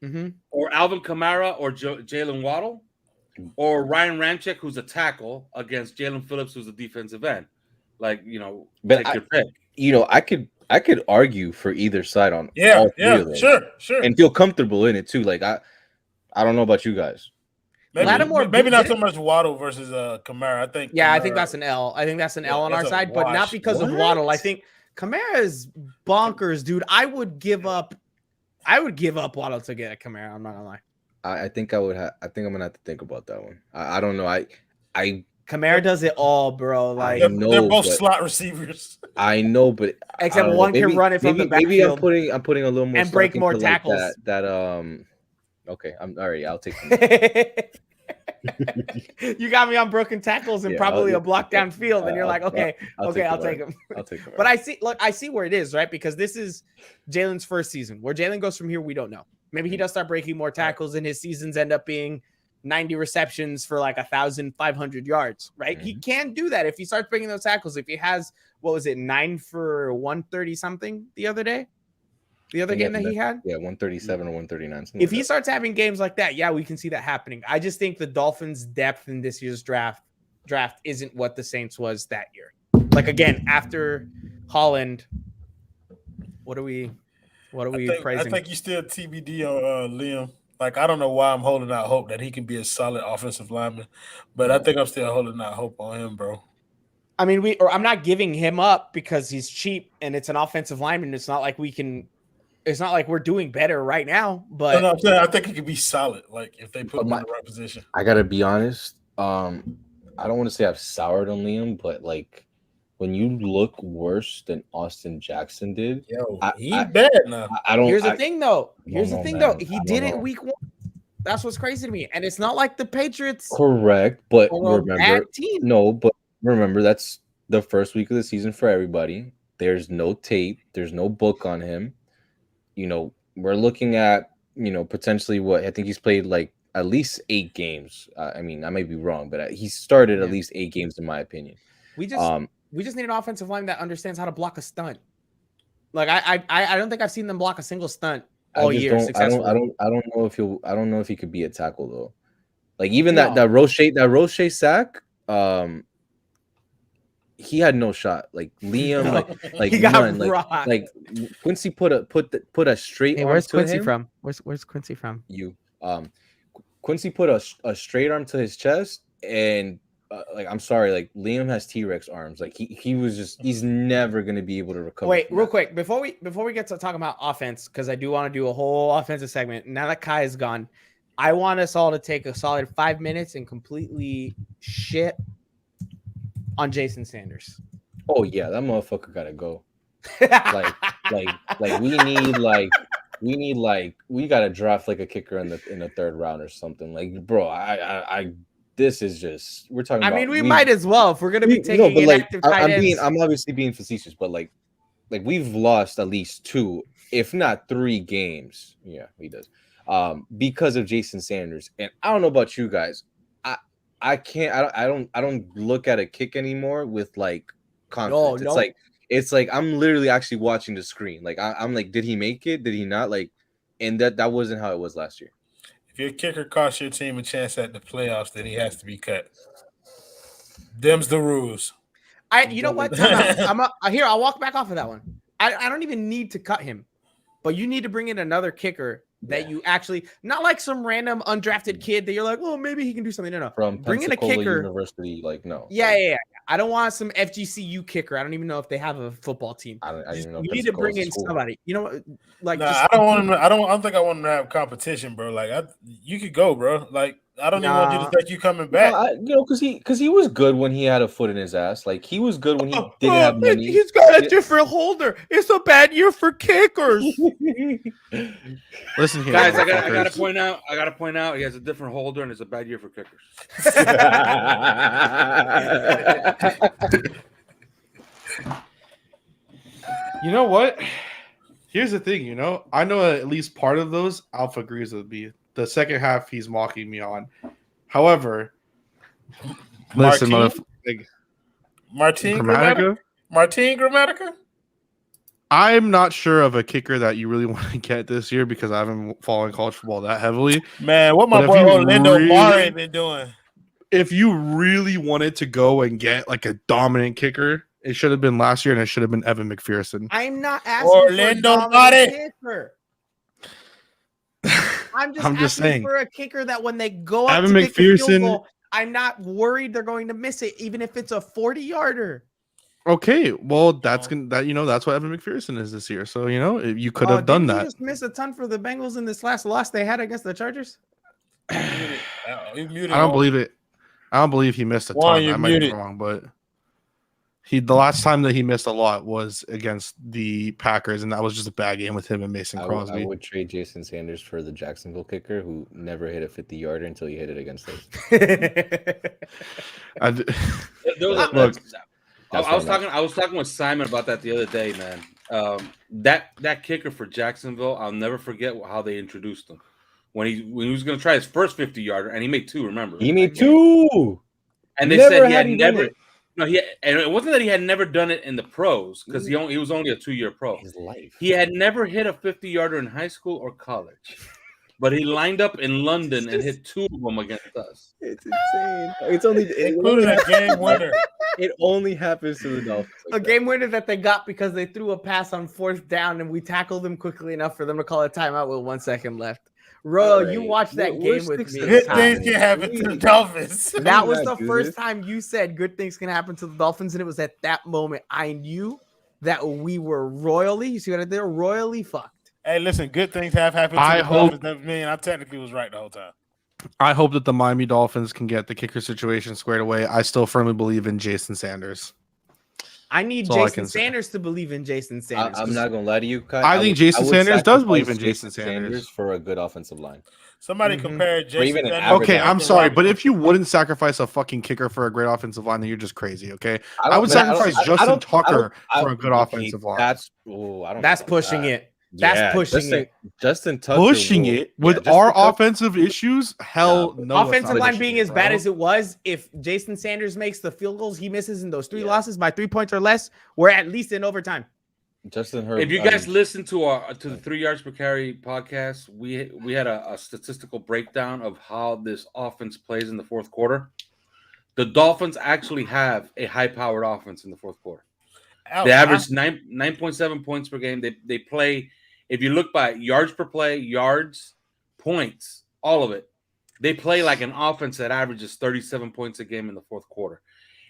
Mm-hmm. Or Alvin Kamara or Jalen Waddle, or Ryan Ramczyk, who's a tackle, against Jalen Phillips, who's a defensive end. Take your pick. I could argue for either side on Yeah, all 3 of them. sure. And feel comfortable in it too. Like I don't know about you guys. Maybe not so much Waddle versus Kamara. I think. Yeah, Kamara, I think that's an L. I think that's an L on our that's a side, but not wash. because of Waddle. I think Kamara is bonkers, dude. I would give up Waddle to get a Kamara. I'm not gonna lie. I think I would have. I think I'm gonna have to think about that one. I don't know. I Kamara does it all, bro. Like they're both slot receivers. I know, but except one can run it from the backfield. Maybe I'm putting a little more and break more into tackles. Okay, I'm all right. I'll take You got me on broken tackles and probably a block down field, and you're like, okay, I'll take him. I'll take him. But I see where it is, right? Because this is Jalen's first season. Where Jalen goes from here, we don't know. Maybe he does start breaking more tackles, and his seasons end up being 90 receptions for like 1,500 yards, right? Mm-hmm. He can do that if he starts breaking those tackles. If he has, 9 for 130 something the other day? The other game that he had? Yeah, 137 or 139. If he starts having games like that, yeah, we can see that happening. I just think the Dolphins' depth in this year's draft isn't what the Saints was that year. Like, again, after Holland, what are we praising? I think you still TBD on Liam. Like, I don't know why I'm holding out hope that he can be a solid offensive lineman, but I think I'm still holding out hope on him, bro. I mean, I'm not giving him up because he's cheap and it's an offensive lineman. It's not like we can It's not like we're doing better right now, No, but I'm saying I think it could be solid. Like if they put him in the right position. I gotta be honest. I don't want to say I've soured on Liam, but like when you look worse than Austin Jackson did, Yo, I he's bad now. I don't. here's the thing, though. don't know, He man. I did don't it know. week 1. That's what's crazy to me. And it's not like the Patriots Correct, but are a remember, bad team. no, but remember that's the first week of the season for everybody. There's no tape. There's no book on him. You know, we're looking at, you know, potentially what I think he's played like at least 8 games. I mean, I may be wrong, but he started at least 8 games in my opinion. We just need an offensive line that understands how to block a stunt. Like I don't think I've seen them block a single stunt all year successfully. I don't know if he could be a tackle though. Like even that Roche sack, he had no shot. Like Liam, like he got none. rocked. Like Quincy put a straight. Hey, arm where's to Quincy him. from? Where's Quincy from? You, Quincy put a straight arm to his chest, and like I'm sorry, like Liam has T-Rex arms. Like he's never gonna be able to recover. Wait, real quick before we get to talking about offense, because I do want to do a whole offensive segment. Now that Kai is gone, I want us all to take a solid 5 minutes and completely shit on Jason Sanders. Oh yeah, that motherfucker gotta go. like we gotta draft like a kicker in the 3rd round or something. Like, bro, I this is just we're talking. I about, mean, we might as well if we're gonna be taking inactive tight ends. I'm obviously being facetious, but like we've lost at least 2, if not 3 games. Yeah, he does. Because of Jason Sanders, and I don't know about you guys. I don't look at a kick anymore with like confidence. It's like I'm literally actually watching the screen. Like I'm like, did he make it? Did he not? Like, and that wasn't how it was last year. If your kicker costs your team a chance at the playoffs, then he has to be cut. Them's the rules. You know what? I'll walk back off of that one. I don't even need to cut him, but you need to bring in another kicker that you actually, not like some random undrafted kid that you're like, well, maybe he can do something. No. From bring Pensacola in a kicker. University, like no. Yeah. I don't want some FGCU kicker. I don't even know if they have a football team. I don't even know. You need to bring in somebody. You know, like I don't want him. I don't think I want him to have competition, bro. Like you could go, bro. Like I don't even want you to think you coming back. Because he was good when he had a foot in his ass. Like he was good when he didn't have money. He's got a different holder. It's a bad year for kickers. Listen here, guys. I gotta point out. He has a different holder, and it's a bad year for kickers. You know what? Here's the thing. You know, I know at least part of those Alpha agrees with me. The second half, he's mocking me on. However, listen, Martin Grammatica. I'm not sure of a kicker that you really want to get this year because I haven't followed college football that heavily. Man, what my boy Orlando Mare been doing? If you really wanted to go and get like a dominant kicker, it should have been last year, and it should have been Evan McPherson. I'm not asking Orlando for a dominant kicker. I'm just asking saying for a kicker that when they go up Evan to kick a field McPherson, goal, I'm not worried they're going to miss it, even if it's a 40-yarder. Okay, well that's that's what Evan McPherson is this year. So you could have done that. He just missed a ton for the Bengals in this last loss they had against the Chargers. I don't believe it. I don't believe he missed a ton. I might be wrong, but the last time that he missed a lot was against the Packers, and that was just a bad game with him and Mason Crosby. I would trade Jason Sanders for the Jacksonville kicker who never hit a 50-yarder until he hit it against us. I was talking with Simon about that the other day, man. That kicker for Jacksonville, I'll never forget how they introduced him. When he was going to try his first 50-yarder, and he made 2. Remember, he made 2, and they said he had never. No, and it wasn't that he had never done it in the pros because he was only a 2-year pro. His life. He had never hit a 50-yarder in high school or college, but he lined up in London and hit 2 of them against us. It's insane. It's only a game winner. It only happens to the Dolphins. Like game winner that they got because they threw a pass on 4th down and we tackled them quickly enough for them to call a timeout with 1 second left. Royal, you watched that game with me. Good things can happen to the Dolphins. That was the first time you said good things can happen to the Dolphins, and it was at that moment I knew that we were royally, you see what I did? Royally fucked. Hey, listen, good things have happened to the Dolphins. That mean I technically was right the whole time. I hope that the Miami Dolphins can get the kicker situation squared away. I still firmly believe in Jason Sanders. I need Jason Sanders to believe in Jason Sanders. I'm not gonna lie to you, Kai. I think Jason Sanders does believe in Jason Sanders for a good offensive line. Somebody compared Jason Sanders. Okay, I'm sorry, but if you wouldn't sacrifice a fucking kicker for a great offensive line, then you're just crazy. Okay, I would sacrifice Justin Tucker for a good offensive line. That's pushing it. That's pushing it. Justin Tucker pushing it with our offensive issues. Hell no. Offensive line being as bad as it was, if Jason Sanders makes the field goals he misses in those 3 losses by 3 points or less, we're at least in overtime. Justin Herbert. If you guys listen to the 3 yards per carry podcast, we had a statistical breakdown of how this offense plays in the fourth quarter. The Dolphins actually have a high-powered offense in the fourth quarter. They average 9.7 points per game. They play. If you look by yards per play, yards, points, all of it, they play like an offense that averages 37 points a game in the fourth quarter.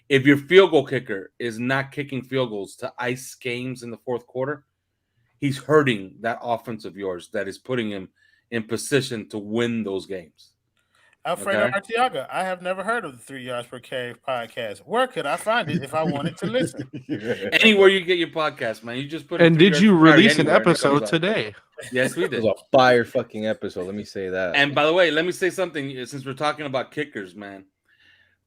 If your field goal kicker is not kicking field goals to ice games in the fourth quarter, he's hurting that offense of yours that is putting him in position to win those games. Alfredo Arteaga, I have never heard of the 3 yards per carry podcast. Where could I find it if I wanted to listen? Anywhere you get your podcast, man. You just put. And did you release an episode today? Yes, we did. It was a fire fucking episode. Let me say that. And by the way, let me say something. Since we're talking about kickers, man,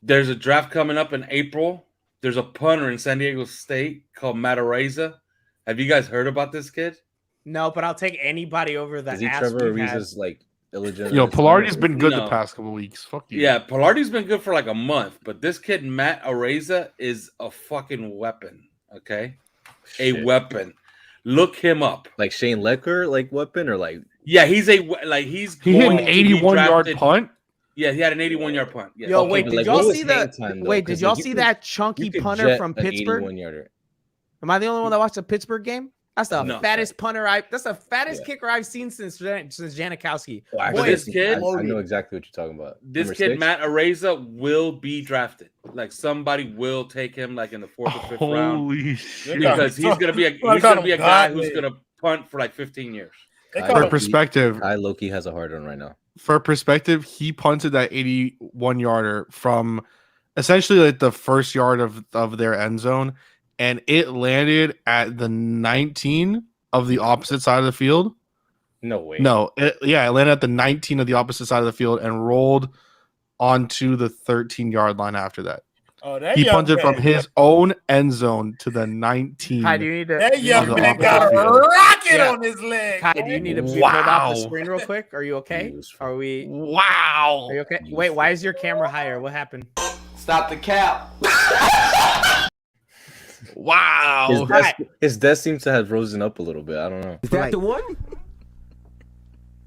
there's a draft coming up in April. There's a punter in San Diego State called Matt Araiza. Have you guys heard about this kid? No, but I'll take anybody over that. Is he Trevor Ariza's like? Pilardi's been good the past couple weeks. Fuck you. Yeah, Pilardi's been good for like a month, but this kid Matt Araiza is a fucking weapon. Okay, a weapon. Look him up. Like Shane Lecker, like weapon or like? Yeah, he hit an 81-yard punt. Yeah, he had an 81-yard punt. Yeah. Yo, wait, did y'all see that? Wait, did y'all see that chunky punter from Pittsburgh? 81-yarder. Am I the only one that watched the Pittsburgh game? That's the fattest punter that's the fattest kicker I've seen since Janikowski. Boy, this kid, I know exactly what you're talking about. This kid, Matt Araiza, will be drafted. Like somebody will take him like in the 4th or 5th round. Shit. Because he's gonna be a guy who's gonna punt for like 15 years. For perspective, Loki has a hard on right now. For perspective, he punted that 81-yarder from essentially like the first yard of their end zone. And it landed at the 19 of the opposite side of the field. No way. No, it landed at the 19 of the opposite side of the field and rolled onto the 13-yard line after that. Oh, that he punted from his own end zone to the 19. Kai, do you need to? That young man got a rocket on his leg. Kai, do you need to pull off the screen real quick? Are you okay? Are we? Wow. Are you okay? Wait, why is your camera higher? What happened? Stop the cap. Wow. His desk seems to have risen up a little bit. I don't know. Is that the one?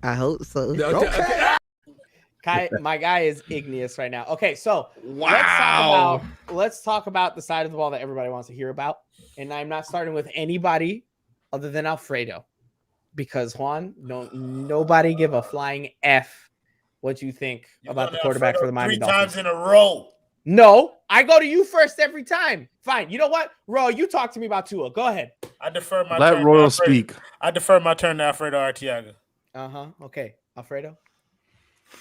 I hope so. Okay. Kai, my guy is igneous right now. Okay, so let's talk about the side of the ball that everybody wants to hear about. And I'm not starting with anybody other than Alfredo. Because Juan, nobody give a flying F what you think about the quarterback for the Miami Dolphins. 3 times in a row. No, I go to you first every time. Fine. You know what? Ro, you talk to me about Tua. Go ahead. I defer my Let turn Royal speak. I defer my turn to Alfredo Arteaga. Okay. Alfredo?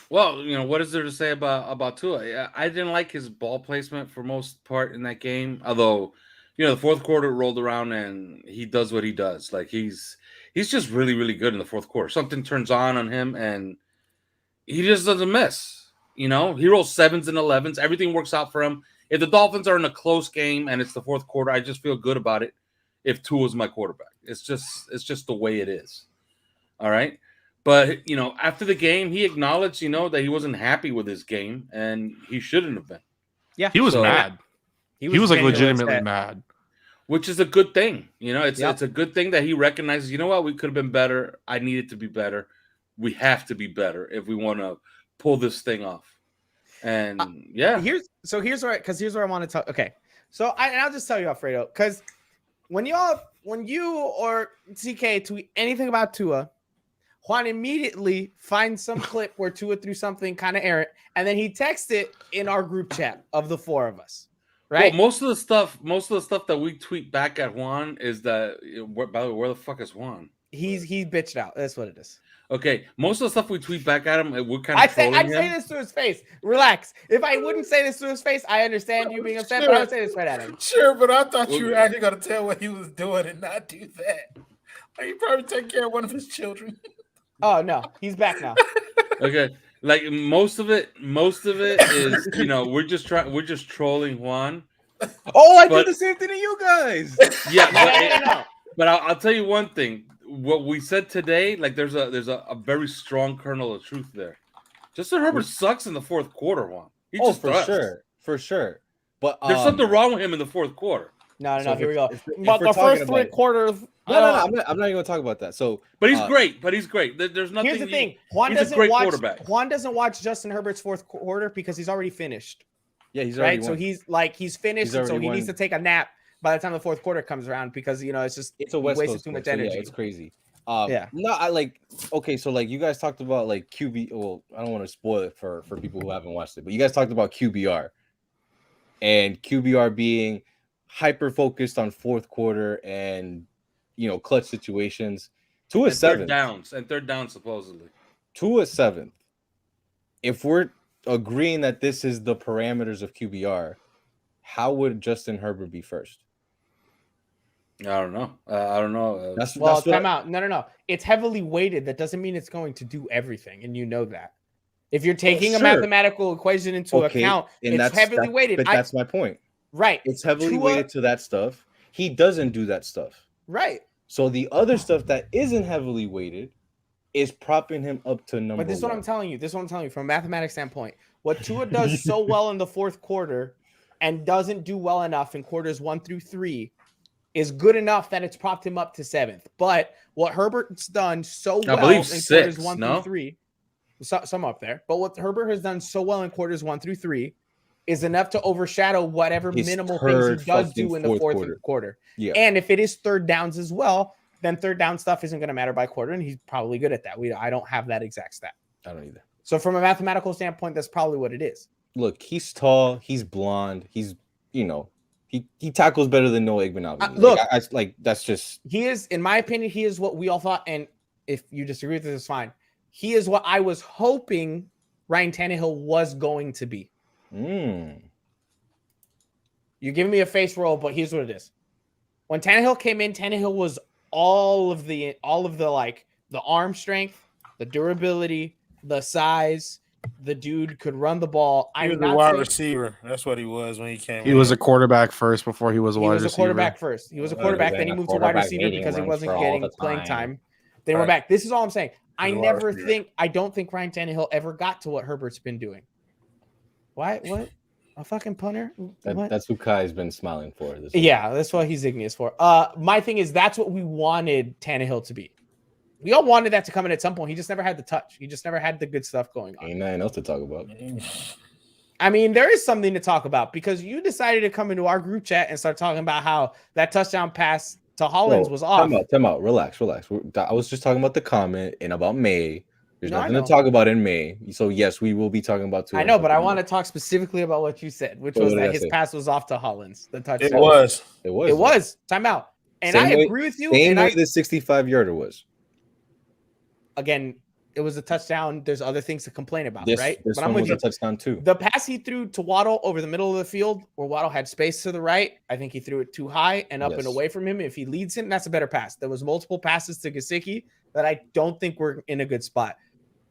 Well, what is there to say about Tua? I didn't like his ball placement for most part in that game. Although, the fourth quarter rolled around and he does what he does. Like he's just really, really good in the fourth quarter. Something turns on him and he just doesn't miss. He rolls 7s and 11s. Everything works out for him. If the Dolphins are in a close game and it's the fourth quarter, I just feel good about it. If Tua's my quarterback, it's just the way it is. All right. But, after the game, he acknowledged, that he wasn't happy with his game and he shouldn't have been. Yeah. He was mad. He was like legitimately mad. Which is a good thing. It's a good thing that he recognizes, we could have been better. I needed to be better. We have to be better if we want to pull this thing off. And here's where I want to talk. Okay. So I'll just tell you, Alfredo, because when you or CK tweet anything about Tua, Juan immediately finds some clip where Tua threw something kind of errant, and then he texts it in our group chat of the 4 of us. Right. Well, most of the stuff that we tweet back at Juan is that. By the way, where the fuck is Juan? He bitched out. That's what it is. Okay, most of the stuff we tweet back at him, we're kind of trolling I'd say him. this to his face. Relax. If I wouldn't say this to his face, I understand you being upset, but I would say this right at him. Sure, but I thought you were actually going to tell what he was doing and not do that. Like, he probably take care of one of his children. Oh no, he's back now. Okay, like most of it is we're just trolling Juan. Oh, I But- did the same thing to you guys. Yeah, No. but I'll tell you one thing. What we said today, like there's a very strong kernel of truth there. Justin Herbert sucks in the fourth quarter, Juan. He just for does. sure. But There's something wrong with him in the fourth quarter. No. So Here we go. if But we're the talking first about three it- quarters. No, I'm not even going to talk about that. So, But he's great. There's nothing. Here's the thing. Juan he's a doesn't great watch. quarterback. Juan doesn't watch Justin Herbert's fourth quarter because he's already finished. yeah, he's already Right. So won. he's finished, He's and so already he needs won. to take a nap by the time the fourth quarter comes around because it's just It's a he West wasted Coast too game, much so energy. yeah, it's crazy. Yeah. No, I like. Okay, so like you guys talked about like QB. Well, I don't want to spoil it for people who haven't watched it, but you guys talked about QBR and QBR being hyper focused on fourth quarter and clutch situations. To a And third seventh. downs supposedly. To a seventh. If we're agreeing that this is the parameters of QBR, how would Justin Herbert be first? I don't know. I don't know. That's Well, that's what time out. No. It's heavily weighted. That doesn't mean it's going to do everything, and you know that. If you're taking a sure. mathematical equation into account, and it's heavily weighted. But that's my point. Right. It's heavily Tua- weighted to that stuff. He doesn't do that stuff. Right. So the other stuff that isn't heavily weighted is propping him up to number But this is what one. I'm telling you. This is what I'm telling you from a mathematics standpoint. What Tua does so well in the fourth quarter and doesn't do well enough in quarters 1 through 3 is good enough that it's propped him up to 7th. But what Herbert's done so well believe in 6, quarters 1 no? through 3, some up there. But what Herbert has done so well in quarters 1 through 3 is enough to overshadow whatever His minimal third things he does fucking do in the fourth quarter. Yeah. And if it is third downs as well, then third down stuff isn't going to matter by quarter, and he's probably good at that. I don't have that exact stat. I don't either. So from a mathematical standpoint, that's probably what it is. Look, he's tall, he's blonde, he's he tackles better than Noah Igbenogany. Look, that's just He is, in my opinion, he is what we all thought. And if you disagree with this, it's fine. He is what I was hoping Ryan Tannehill was going to be. You're giving me a face roll, but here's what it is. When Tannehill came in, Tannehill was all of the like the arm strength, the durability, the size. The dude could run the ball. He was a wide receiver. That's what he was when he came. He was a quarterback first before he was a wide receiver. He was a quarterback first. He was a quarterback. Then he moved to wide receiver because he wasn't getting playing time. Then we're back. This is all I'm saying. I don't think Ryan Tannehill ever got to what Herbert's been doing. What? A fucking punter? that's who Kai's been smiling for. Yeah, that's what he's igneous for. My thing is that's what we wanted Tannehill to be. We all wanted that to come in at some point. He just never had the touch. He just never had the good stuff going on. Ain't nothing else to talk about. I mean, there is something to talk about because you decided to come into our group chat and start talking about how that touchdown pass to Hollins was off. Time out. Relax. I was just talking about the comment and about May. There's nothing I to talk about in May. So yes, we will be talking about Tua. I know, but I want to talk specifically about what you said, which was that his pass was off to Hollins. The touchdown. It was. It was. Time out. And I agree with you. Same way the 65-yarder was. Again, it was a touchdown. There's other things to complain about, right? This one was a touchdown too. The pass he threw to Waddle over the middle of the field, where Waddle had space to the right, I think he threw it too high and up and away from him. If he leads him, that's a better pass. There was multiple passes to Gesicki that I don't think were in a good spot.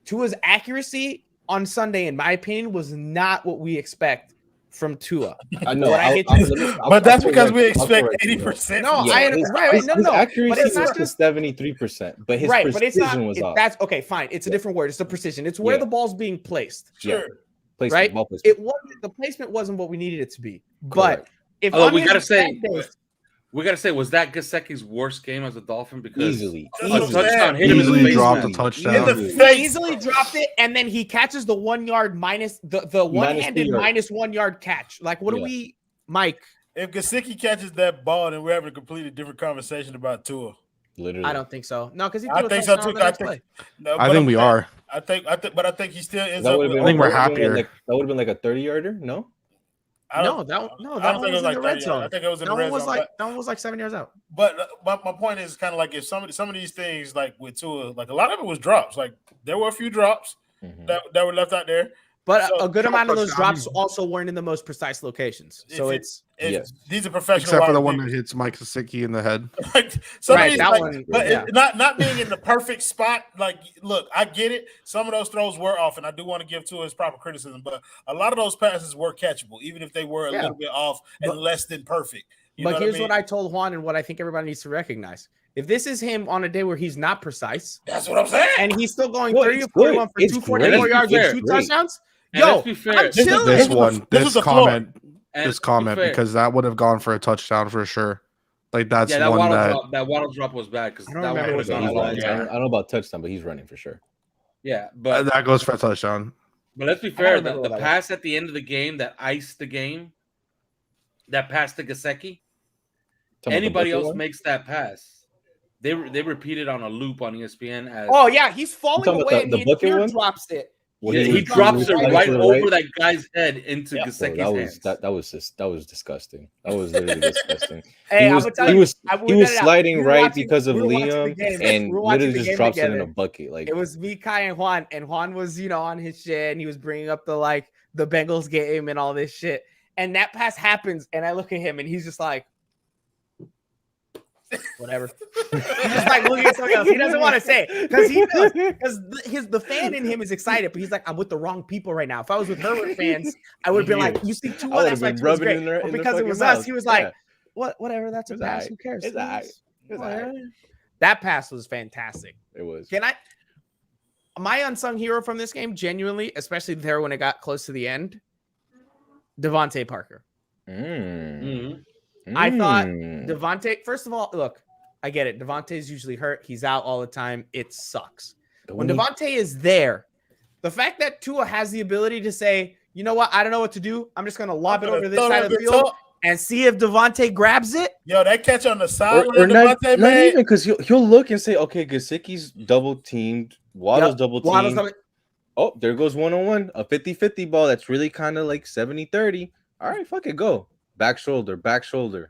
Tua's accuracy on Sunday, in my opinion, was not what we expect from Tua. I know, but that's because we expect 80%. No, his accuracy but it's not was just 73%, but his precision was off. That's okay, fine. It's a different word. It's the precision. It's where the ball's being placed. Sure. Placement, right? Ball placement. It wasn't the placement wasn't what we needed it to be. But if we gotta say, was that Gesicki's worst game as a Dolphin? Because easily a touchdown hit him in the face. Dropped a touchdown. He easily dropped it, and then he catches the 1 yard minus the one-handed minus 1 yard catch. Like, what do we, Mike? If Gesicki catches that ball, then we're having a completely different conversation about Tua. Literally, I don't think so. No, because I think so too. I think we are. I think he still ends up. I think we're happier. That would have been like a 30-yarder. No. I don't that think one it was was in like the red 30 zone. yards. I think it was in That the red one was zone. like that one was like 7 yards out. But my point is kind of like if some of these things like with Tua, like a lot of it was drops. Like there were a few drops that were left out there. But So- a good amount of those touchdowns. drops also weren't in the most precise locations. So It's these are professional. Except for the wide one that receivers. hits Mike Gesicki in the head. Like, some of Right, these, that like, one, but yeah. not being in the perfect spot. Like, look, I get it. Some of those throws were off, and I do want to give Tua his proper criticism. But a lot of those passes were catchable, even if they were a little bit off and less than perfect. But here's what I told Juan, and what I think everybody needs to recognize: if this is him on a day where he's not precise, that's what I'm saying, and he's still going Well, 30 or it's 41 good. for It's 244 great. yards It's and 2 great. touchdowns. And Yo, let's be fair. I'm chilling. This was the comment, And this to be comment, fair- because that would have gone for a touchdown for sure. Like that's Yeah, that one Waddle drop was bad because I that don't remember one what was the on Waddle a was. I line. don't know about touchdown, but he's running for sure. Yeah, but that goes for a touchdown. let's be fair. remember The what that pass at the end of the game that iced the game, that pass to Gesicki, anybody else makes that pass. They repeat it on a loop on ESPN as Oh yeah, he's falling talking about away and the he bucket one? drops it. he drops it right over that guy's head into Gesicki's hands. That was disgusting. That was literally disgusting. Hey, he was sliding right because of Liam and literally just drops it in a bucket. Like it was me, Kai, and Juan was on his shit and he was bringing up the Bengals game and all this shit. And that pass happens, and I look at him and he's just like, whatever. He's just like looking at something else. He doesn't want to say it because he knows because the fan in him is excited, but he's like, I'm with the wrong people right now. If I was with Herbert fans, I would have been like, you see Tua, that's why Tua's great. But because it was us, he was like, whatever, that's a pass. Who cares? That pass was fantastic. It was. My unsung hero from this game, genuinely, especially there when it got close to the end, Devontae Parker. I thought Devontae, first of all, look, I get it. Devontae's usually hurt. He's out all the time. It sucks. When Devontae is there, the fact that Tua has the ability to say, you know what, I don't know what to do. I'm just going to lob it over this side of the field and see if Devontae grabs it. Yo, that catch on the sideline, or not even because he'll look and say, okay, Gesicki's double teamed, Waddle's double teamed. Oh, there goes 1-on-1, a 50-50 ball that's really kind of like 70-30. All right, fuck it, go. Back shoulder.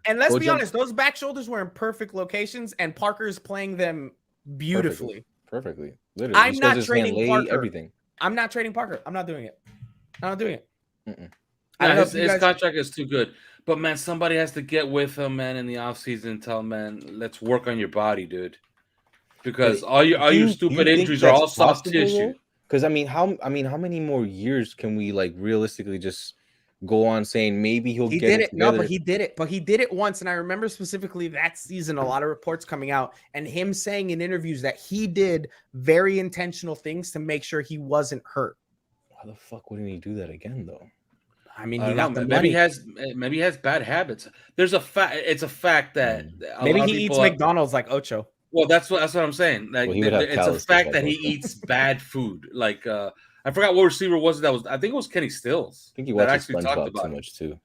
And let's be honest, those back shoulders were in perfect locations, and Parker's playing them beautifully. Perfectly. Literally. I'm not trading Parker. Everything. I'm not trading Parker. I'm not doing it. I'm not doing it. His contract is too good. But, man, somebody has to get with him, man, in the offseason and tell him, man, let's work on your body, dude. Because all your stupid injuries are all soft tissue. Because, I mean, how many more years can we, realistically just go on saying maybe he'll get it together? No, but he did it once. And I remember specifically that season, a lot of reports coming out and him saying in interviews that he did very intentional things to make sure he wasn't hurt. Why the fuck wouldn't he do that again, though? I mean, maybe he has bad habits. There's it's a fact that maybe he eats McDonald's like Ocho. Well, that's what I'm saying. Like, it's a fact that he eats bad food. Like, I forgot what receiver was it. I think it was Kenny Stills. I think he watches SpongeBob too much too.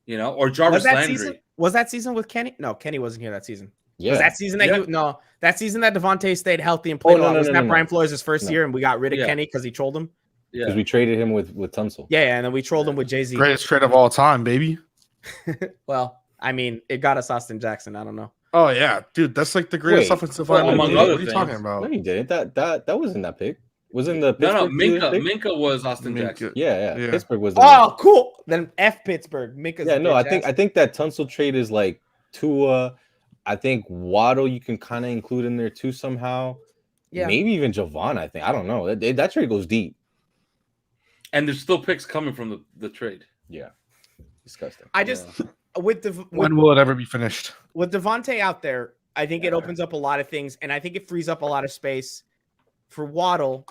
Or Jarvis Landry. Was that season with Kenny? No, Kenny wasn't here that season. Yeah. Was that season that that season that Devontae stayed healthy and played was that Brian Flores' first year and we got rid of Kenny because he trolled him? Because we traded him with Tunsil. Yeah, and then we trolled him with Jay-Z. Greatest trade of all time, baby. Well, I mean, it got us Austin Jackson. I don't know. Oh yeah, dude, that's like the greatest offensive line. Among other what are you talking about? No, he didn't. That wasn't that pick. Wasn't the no Minka was Austin Jackson. Yeah. Pittsburgh was. Cool. Then Pittsburgh. Minka's I think that Tunsil trade is like Tua. I think Waddle you can kind of include in there too somehow. Yeah. Maybe even Javon. I think I don't know. That trade goes deep. And there's still picks coming from the trade. Yeah, disgusting. When will it ever be finished? With Devontae out there, I think it opens up a lot of things, and I think it frees up a lot of space for Waddle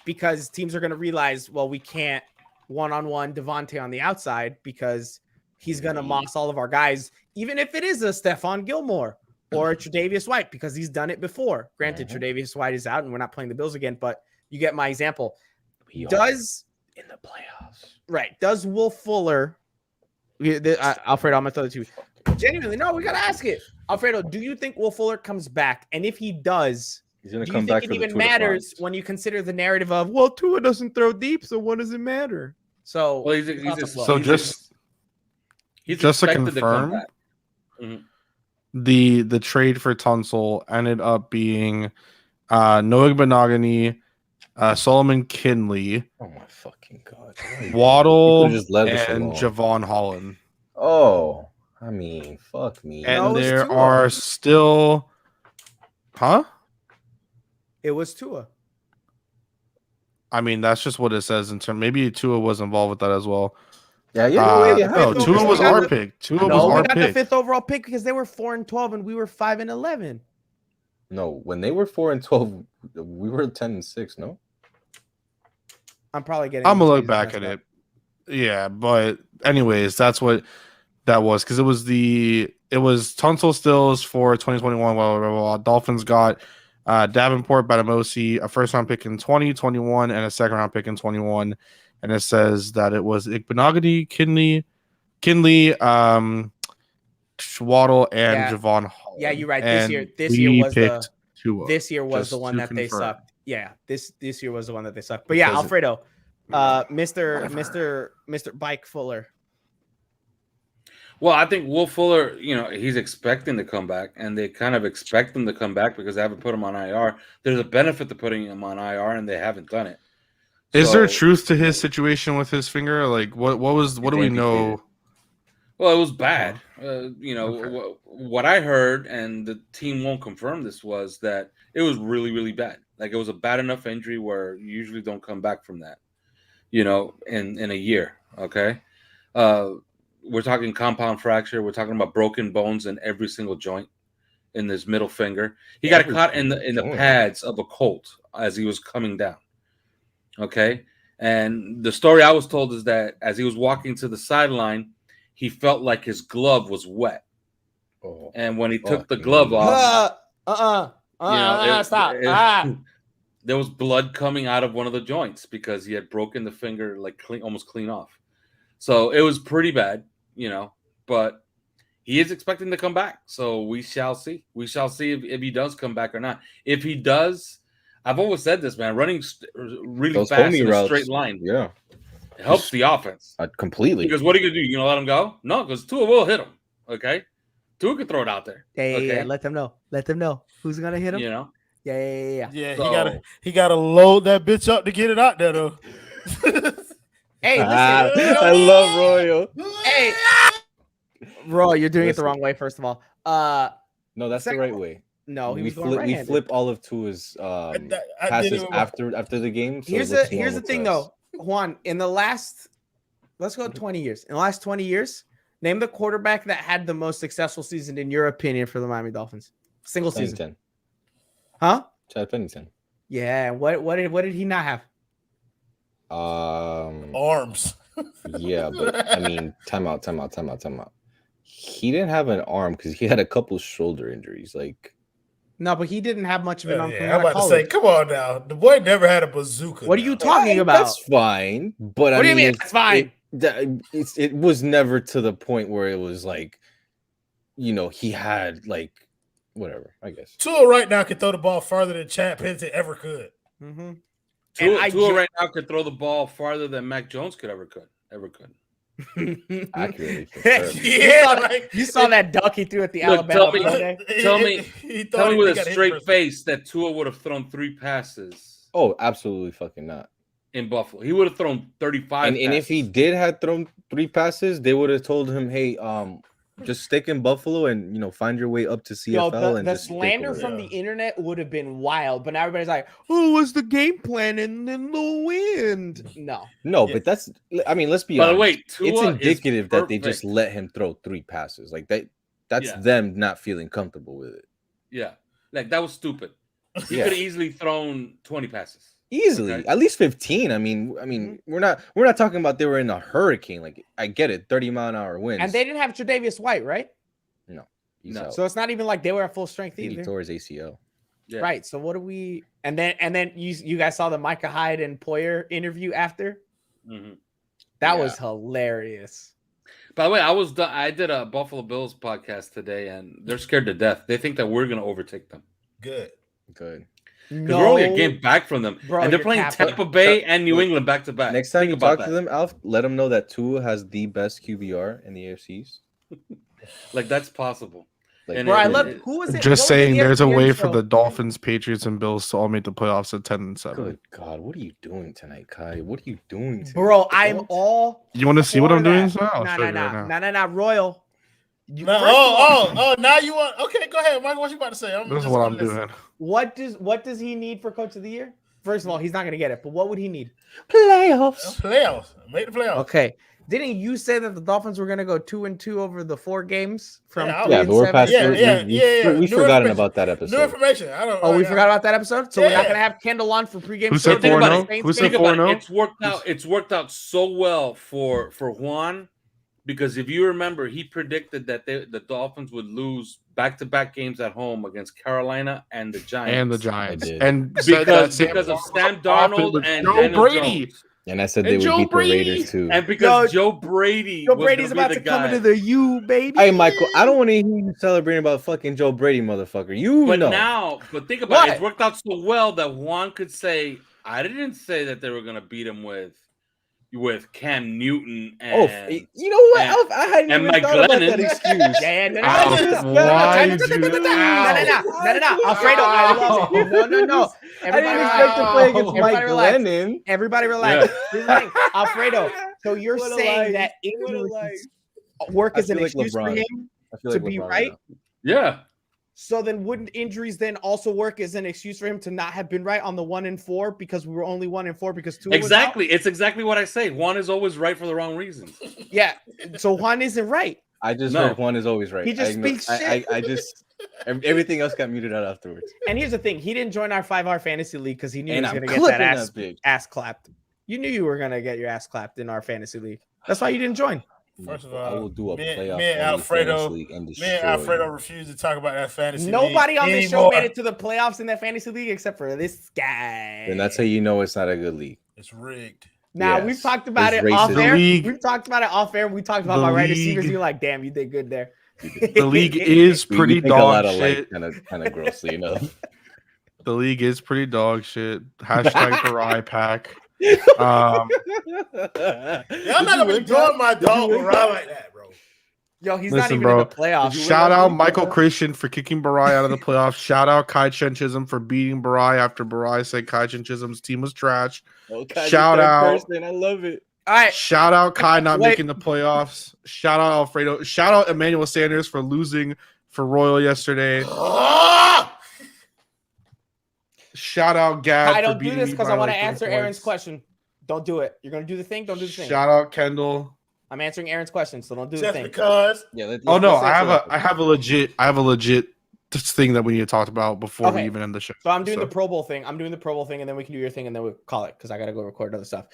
because teams are going to realize, well, we can't one-on-one Devontae on the outside because he's going to moss all of our guys, even if it is a Stephon Gilmore or a Tre'Davious White because he's done it before. Granted, Tre'Davious White is out and we're not playing the Bills again, but you get my example. In the playoffs. Right. Does Will Fuller, Alfredo, I'm going to throw it to you. Genuinely, no, we got to ask it. Alfredo, do you think Will Fuller comes back? And if he does, he's going to come back. Do you think it even matters when you consider the narrative of, well, Tua doesn't throw deep, so what does it matter? So, just He's just to expected come confirm, back. Mhm. the trade for Tunsil ended up being Noah Benogany, Solomon Kinley, Oh my fucking god! Waddle, Just let us and alone. Javon Holland. Oh, I mean, fuck me. And No, it was there Tua. are still, huh? It was Tua. I mean, that's just what it says in terms. Maybe Tua was involved with that as well. Yeah, No, fifth Tua overall. was We got our the- pick. Tua No, was we our got the pick. 5th overall pick because they were 4-12 and we were 5-11. No, when they were 4-12, we were 10-6. No, I'm probably getting. I'm gonna these look back messed at up. it. Yeah, but anyways, that's what that was because it was Tunsil Stills for 2021. While Dolphins got Davenport, Batamosi, a first round pick in 2021 and a second round pick in 21, and it says that it was Igbenogany, Kinley, Waddle, and Yeah. Javon Holland. Yeah, you're right. And This year was picked Tua. This year was the just one to that they confirm. sucked. Yeah, this year was the one that they sucked. But yeah, Because Alfredo, Mr. Bike Fuller. Well, I think Will Fuller, he's expecting to come back, and they kind of expect him to come back because they haven't put him on IR. There's a benefit to putting him on IR, and they haven't done it. Is there So- truth to his situation with his finger? Like, what do we know? Well, it was bad. Okay. What I heard, and the team won't confirm this, was that it was really, really bad. Like it was a bad enough injury where you usually don't come back from that, in a year. Okay. We're talking compound fracture. We're talking about broken bones in every single joint in his middle finger. He got caught in the pads of a Colt as he was coming down. Okay. And the story I was told is that as he was walking to the sideline, he felt like his glove was wet. Oh. And when he took the glove off, Stop. There was blood coming out of one of the joints because he had broken the finger almost clean off. So it was pretty bad, but he is expecting to come back. So we shall see. We shall see if he does come back or not. If he does, I've always said this, man, running really Those fast homie in a routes, straight line. Yeah. It helps the offense. Completely. Because what are you going to do? You going to let him go? No, because Tua will hit him. Okay? Tua can throw it out there. Yeah. Let them know. Who's going to hit him? Yeah. Yeah, So- he gotta load that bitch up to get it out there though. Hey, listen. I love Royal. Hey, Roy, you're doing it the wrong way. First of all, No, that's Second the right of all- way. no, he we was going flip. We right-handed. flip all of Tua's I passes didn't- after the game. So Here's it looks the normal thing to us. though, Juan. In the last, let's go 20 years. In the last 20 years, name the quarterback that had the most successful season in your opinion for the Miami Dolphins. Single season, Pennington. huh? Chad Pennington. Yeah. What did he not have? Arms. Yeah, but I mean, time out. He didn't have an arm because he had a couple shoulder injuries. Like, No, but he didn't have much of an arm coming I'm out of about to say, college. come on now. The boy never had a bazooka. What are you now. talking about? That's fine, but What do you mean? That's fine. It was never to the point where it was like, he had like, whatever. I guess. Tua right now can throw the ball farther than Chad Pennington ever could. Mm-hmm. Tua right now could throw the ball farther than Mac Jones ever could. Accurately, for sure. You saw that duck he threw at the Look, Alabama Monday? Tell me with a straight face that Tua would have thrown 3 passes Oh, absolutely fucking not. in Buffalo. He would have thrown 35 And if he did have thrown 3 passes, they would have told him, "Hey, just stick in Buffalo and find your way up to CFL." The just stick slander over from there." the internet would have been wild, but now everybody's like, "Oh, was the game plan in the wind?" No, No, but that's. I mean, let's be By honest. the way, Tua It's is indicative that they just perfect. let him throw 3 passes. Like that. That's Yeah. them not feeling comfortable with it. Yeah, like that was stupid. He Yeah. could have easily thrown 20 passes. Easily, Okay. at least 15. I mean, we're not talking about they were in a hurricane. Like, I get it, 30-mile-an-hour winds. and they didn't have Tre'Davious White, right? He's No. out. So it's not even like they were at full strength He either, tore his ACL. Yeah. right? So what do we? And then you guys saw the Micah Hyde and Poyer interview after. Mhm. That Yeah. was hilarious. By the way, I did a Buffalo Bills podcast today, and they're scared to death. They think that we're going to overtake them. Good. Good. Because we're only a game back from them. Bro, and they're you're playing capping. Tampa Bay and New England back to back. Next time Think you about talk to that. them, Alf, let them know that Tua has the best QBR in the AFC East. Like, that's possible. Like, And Bro, I it- love it- who was it? Just What was saying, the there's a ESPN way for show? the Dolphins, Patriots, and Bills to all make the playoffs at 10-7. Good God, what are you doing tonight, Kai? What are you doing tonight? Bro, I'm What? all. You want to see what I'm doing? for So I'll that. show you right now. No, Royal. You, No, first of all, now you want? Okay, go ahead, Michael. What you about to say? This is what I'm doing. what does he need for Coach of the Year? First of all, he's not gonna get it. But what would he need? Playoffs. Make the playoffs. Okay. Didn't you say that the Dolphins were gonna go 2-2 over the 4 games from Yeah, 3 Yeah, and but we're 7? past. Yeah. We've New forgotten information. about that New episode. information. I don't. Oh, we forgot about that episode, so we're not Yeah. gonna have Kendall on for pregame. Who show said today? think about 4-0? it. Saints Who said Think game? about 4-0? it. It's worked out so well for Juan, because if you remember, he predicted that the Dolphins would lose back-to-back games at home against Carolina and the Giants. And the Giants. I did. And said that because of Sam Darnold Darnold with and Joe Daniel Brady. Jones. And I said And they would Joe beat Brady. the Raiders too. And because Joe Joe Brady Joe was Brady's gonna about be to the come guy. into the U, baby. Hey, Michael, I don't want to hear you celebrating about fucking Joe Brady, motherfucker. You But know. but think about it. What? It's worked out so well that Juan could say, I didn't say that they were going to beat him with Cam Newton and You know what? and- Alf, I hadn't and even Mike thought about Glennon. that excuse. Yeah, no, Alf, why did you? no. Alfredo, I love it. No. I didn't Everybody expect to play against Everybody Mike relax. Glennon. Everybody relax. Yeah. Here's the thing, Alfredo. So you're What a saying life. that What a injuries life. work I as an feel like excuse for LeBron. him? I feel To like be LeBron right? now. yeah. So then wouldn't injuries then also work as an excuse for him to not have been right on the 1-4 because we were only 1-4 because 2 Exactly. It's exactly what I say. Juan is always right for the wrong reasons. Yeah. So Juan isn't right. I just No. heard Juan is always right. He just speaks shit. I just everything else got muted out afterwards. And here's the thing: he didn't join our 5-hour fantasy league because he knew And he was I'm going to get that clipping that bitch. ass clapped. You knew you were going to get your ass clapped in our fantasy league. That's why you didn't join. First of I all, will do a me playoff and only Alfredo- fantasy league and Me destroy and Alfredo you. refuse to talk about that fantasy. Nobody league on this show anymore. made it to the playoffs in that fantasy league except for this guy. And that's how you know it's not a good league. It's rigged. Now Yes. we've talked about There's it off racism. air. The league- We've talked about it off air. We talked about the my right league- receivers. You're like, damn, you did good there. The league is We pretty think a lot dog alike, shit. kind of grossly enough. The league is pretty dog shit. Hashtag Barai pack. Y'all not gonna be doing my dog around like that, bro. Yo, he's not Listen, even bro. in the playoffs. Shout out Michael Christian for kicking Barai out of the playoffs. Shout out Kai Chen Chisholm for beating Barai after Barai said Kai Chen Chisholm's team was trash. Shout out. I love it. All right. Shout out Kai not Wait. making the playoffs. Shout out Alfredo. Shout out Emmanuel Sanders for losing for Royal yesterday. Shout out Gab. I for don't do beating this me because by I want to like 3 answer Aaron's points. question. Don't do it. You're going to do the thing. Don't do the thing. Shout out Kendall. I'm answering Aaron's question, so don't do the Just thing. because. Yeah. Oh no, I have a legit thing that we need to talk about before we Okay. even end the show. So I'm doing the Pro Bowl thing. I'm doing the Pro Bowl thing, and then we can do your thing, and then we'll call it because I got to go record other stuff.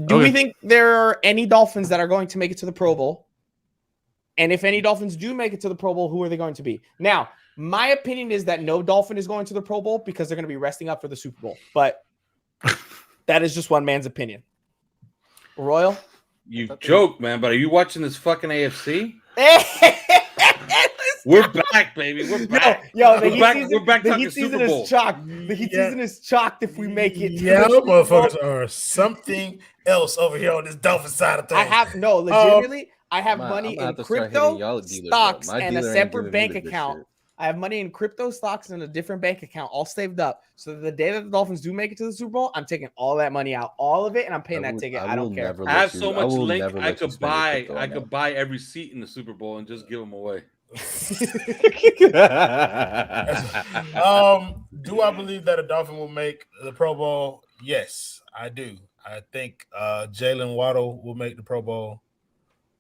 Do we Okay. think there are any Dolphins that are going to make it to the Pro Bowl? And if any Dolphins do make it to the Pro Bowl, who are they going to be? Now, my opinion is that no Dolphin is going to the Pro Bowl because they're going to be resting up for the Super Bowl. But that is just one man's opinion. Royal? You joke, man, but are you watching this fucking AFC? We're back, baby. We're back. Yo, the We're Heat back- season, we're back the talking Heat season Super Bowl. is chalked. The Heat season is chalked if we make it. to Yeah, the Super Bowl. motherfuckers are something else over here on this Dolphin side of things. I have legitimately. I have I'm money gonna in have to start hitting crypto y'all dealers up. stocks My and a dealer ain't separate giving me bank this account. shit. I have money in crypto stocks and a different bank account, all saved up. So that the day that the Dolphins do make it to the Super Bowl, I'm taking all that money out, all of it, and I'm paying that ticket. I don't care. I have so much link. I could buy every seat in the Super Bowl and just give them away. Do I believe that a Dolphin will make the Pro Bowl? Yes, I do. I think Jalen Waddle will make the Pro Bowl.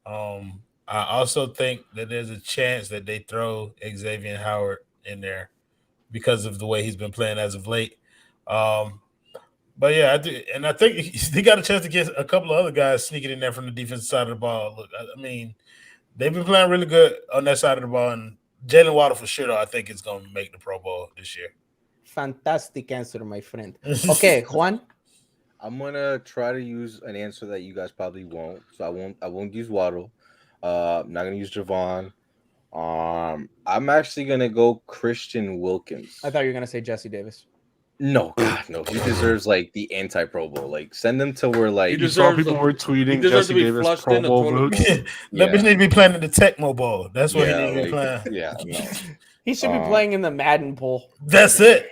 I also think that there's a chance that they throw Xavier Howard in there because of the way he's been playing as of late. But yeah, I do, and I think he got a chance to get a couple of other guys sneaking in there from the defensive side of the ball. Look, I mean, they've been playing really good on that side of the ball, and Jalen Waddle for sure, though, I think is going to make the Pro Bowl this year. Fantastic answer, my friend. Okay, Juan. I'm gonna try to use an answer that you guys probably won't. So I won't use Waddle. I'm not gonna use Javon. I'm actually gonna go Christian Wilkins. I thought you were gonna say Jesse Davis. No, God, no. He deserves like the anti-Pro Bowl. Like, send him to where like He You saw deserves people a- were he tweeting deserves to Jesse be Davis flushed Pro in the Bowl toilet votes. bowl. That bitch need to be playing in the Tecmo Bowl. That's what he need to be playing. Yeah, no. He should be playing in the Madden pool. That's it.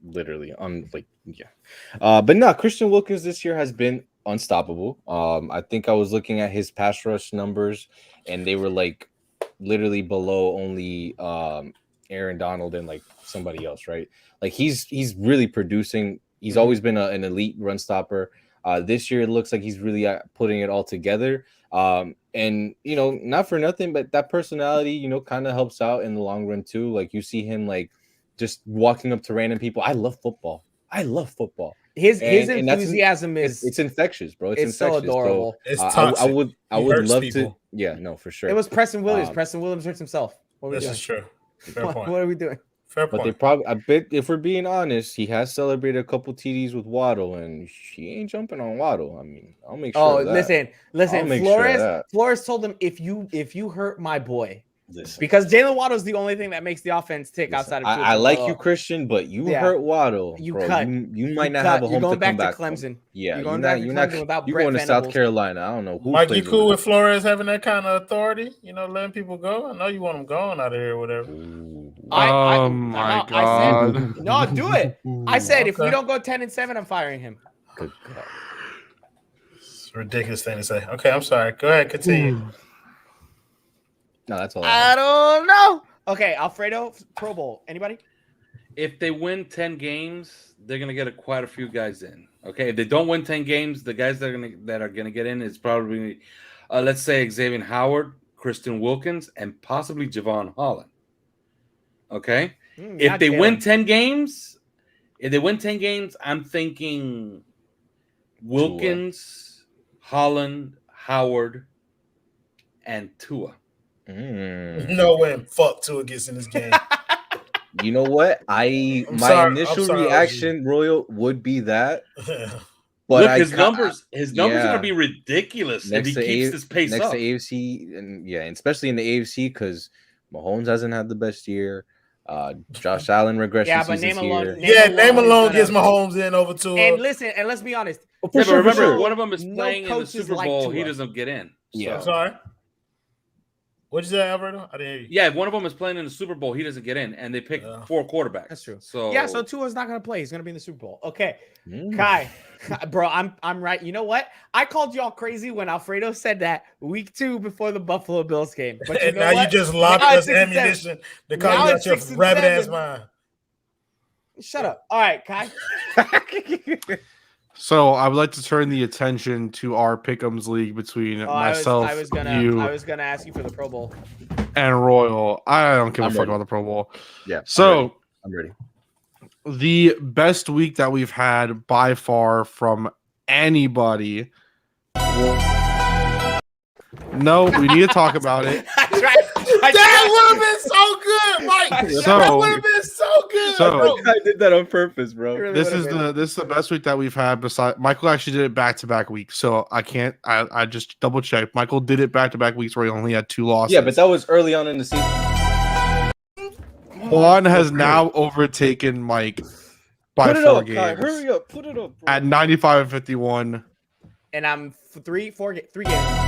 Literally, but no, Christian Wilkins this year has been unstoppable. I think I was looking at his pass rush numbers, and they were like literally below only Aaron Donald and like somebody else, right? Like he's really producing. He's always been an elite run stopper. This year it looks like he's really putting it all together. And not for nothing, but that personality, kind of helps out in the long run too. Like you see him like just walking up to random people. I love football. His And that's enthusiasm is it's infectious, bro. It's so infectious. adorable. So, It's I toxic. would He love hurts to. people. Yeah, no, for sure. It was Preston Williams. Um, Preston Williams hurts himself. What are we This doing? is true. Fair What, point. what are we doing? Fair But they point. probably, I bet, if we're being honest, he has celebrated a couple TDs with Waddle, and she ain't jumping on Waddle. I mean, I'll make sure. Oh, of that. listen. I'll make sure of that. Flores told him if you hurt my boy, Listen, because Jalen Waddle is the only thing that makes the offense tick outside of. I like you, Christian, but you hurt Waddle. You bro. cut. You might not have a home You're going to back come to back from. Clemson. Yeah, You're going back to Clemson without you're Brett going to Venables. South Carolina. I don't know who. Mike, you plays cool with with Flores having that kind of authority? Letting people go. I know you want them going out of here or whatever. him. Oh my I God. said, no, do it. I said if we Okay. don't go 10-7, I'm firing him. Good God. It's a ridiculous thing to say. Okay, I'm sorry. Go ahead, continue. No, that's all. I don't know. Okay, Alfredo, Pro Bowl. Anybody? If they win 10 games, they're gonna get quite a few guys in. Okay, if they don't win 10 games, the guys that are gonna get in is probably, let's say Xavier Howard, Christian Wilkins, and possibly Javon Holland. Okay, if they win 10 games, I'm thinking Wilkins, Holland, Howard, and Tua. No way. Fuck Tua gets in this game. You know what? I'm My sorry, initial I'm sorry, reaction, Royal, would be that. But Look, his numbers are yeah. going to be ridiculous if he keeps this pace next up. to AFC, and especially in the AFC because Mahomes hasn't had the best year. Josh Allen regression. Yeah, but season's name alone. here. Name alone gets my Mahomes in over Tua. And listen, and let's be honest. For Yeah, but sure, for remember, sure. one of them is No playing in the coaches Super like Bowl. He Tua. doesn't get in. Yeah. I'm sorry. What'd you say, Alberto? I didn't hear you. Yeah, if one of them is playing in the Super Bowl, he doesn't get in, and they pick 4 quarterbacks. That's true. So Yeah, so Tua's not going to play. He's going to be in the Super Bowl. Okay, Mm. Kai, bro, I'm right. You know what? I called y'all crazy when Alfredo said that week 2 before the Buffalo Bills game. But you And know now what? you just lobbed Now us it's 6 and 7. ammunition to Now call you out it's your 6 and rabbit ass 7. mind. Shut up. All right, Kai. So I would like to turn the attention to our Pick'ems league between myself, I was gonna ask you for the Pro Bowl. and Royal. I don't give a I'm fuck ready. about the Pro Bowl. Yeah. So I'm ready. the best week that we've had by far from anybody. No, we need to talk about it. That would have been so good, Mike. So- that would have been so good. So- I did that on purpose, bro. Really This would've is been. the best week that we've had. Besides, Michael actually did it back-to-back weeks, so I can't. I just double checked. Michael did it back-to-back weeks where he only had 2 losses. Yeah, but that was early on in the season. Juan has now overtaken Mike by 4 games Kai. Hurry up. Put it up, bro. at 95-51. And I'm 3 games.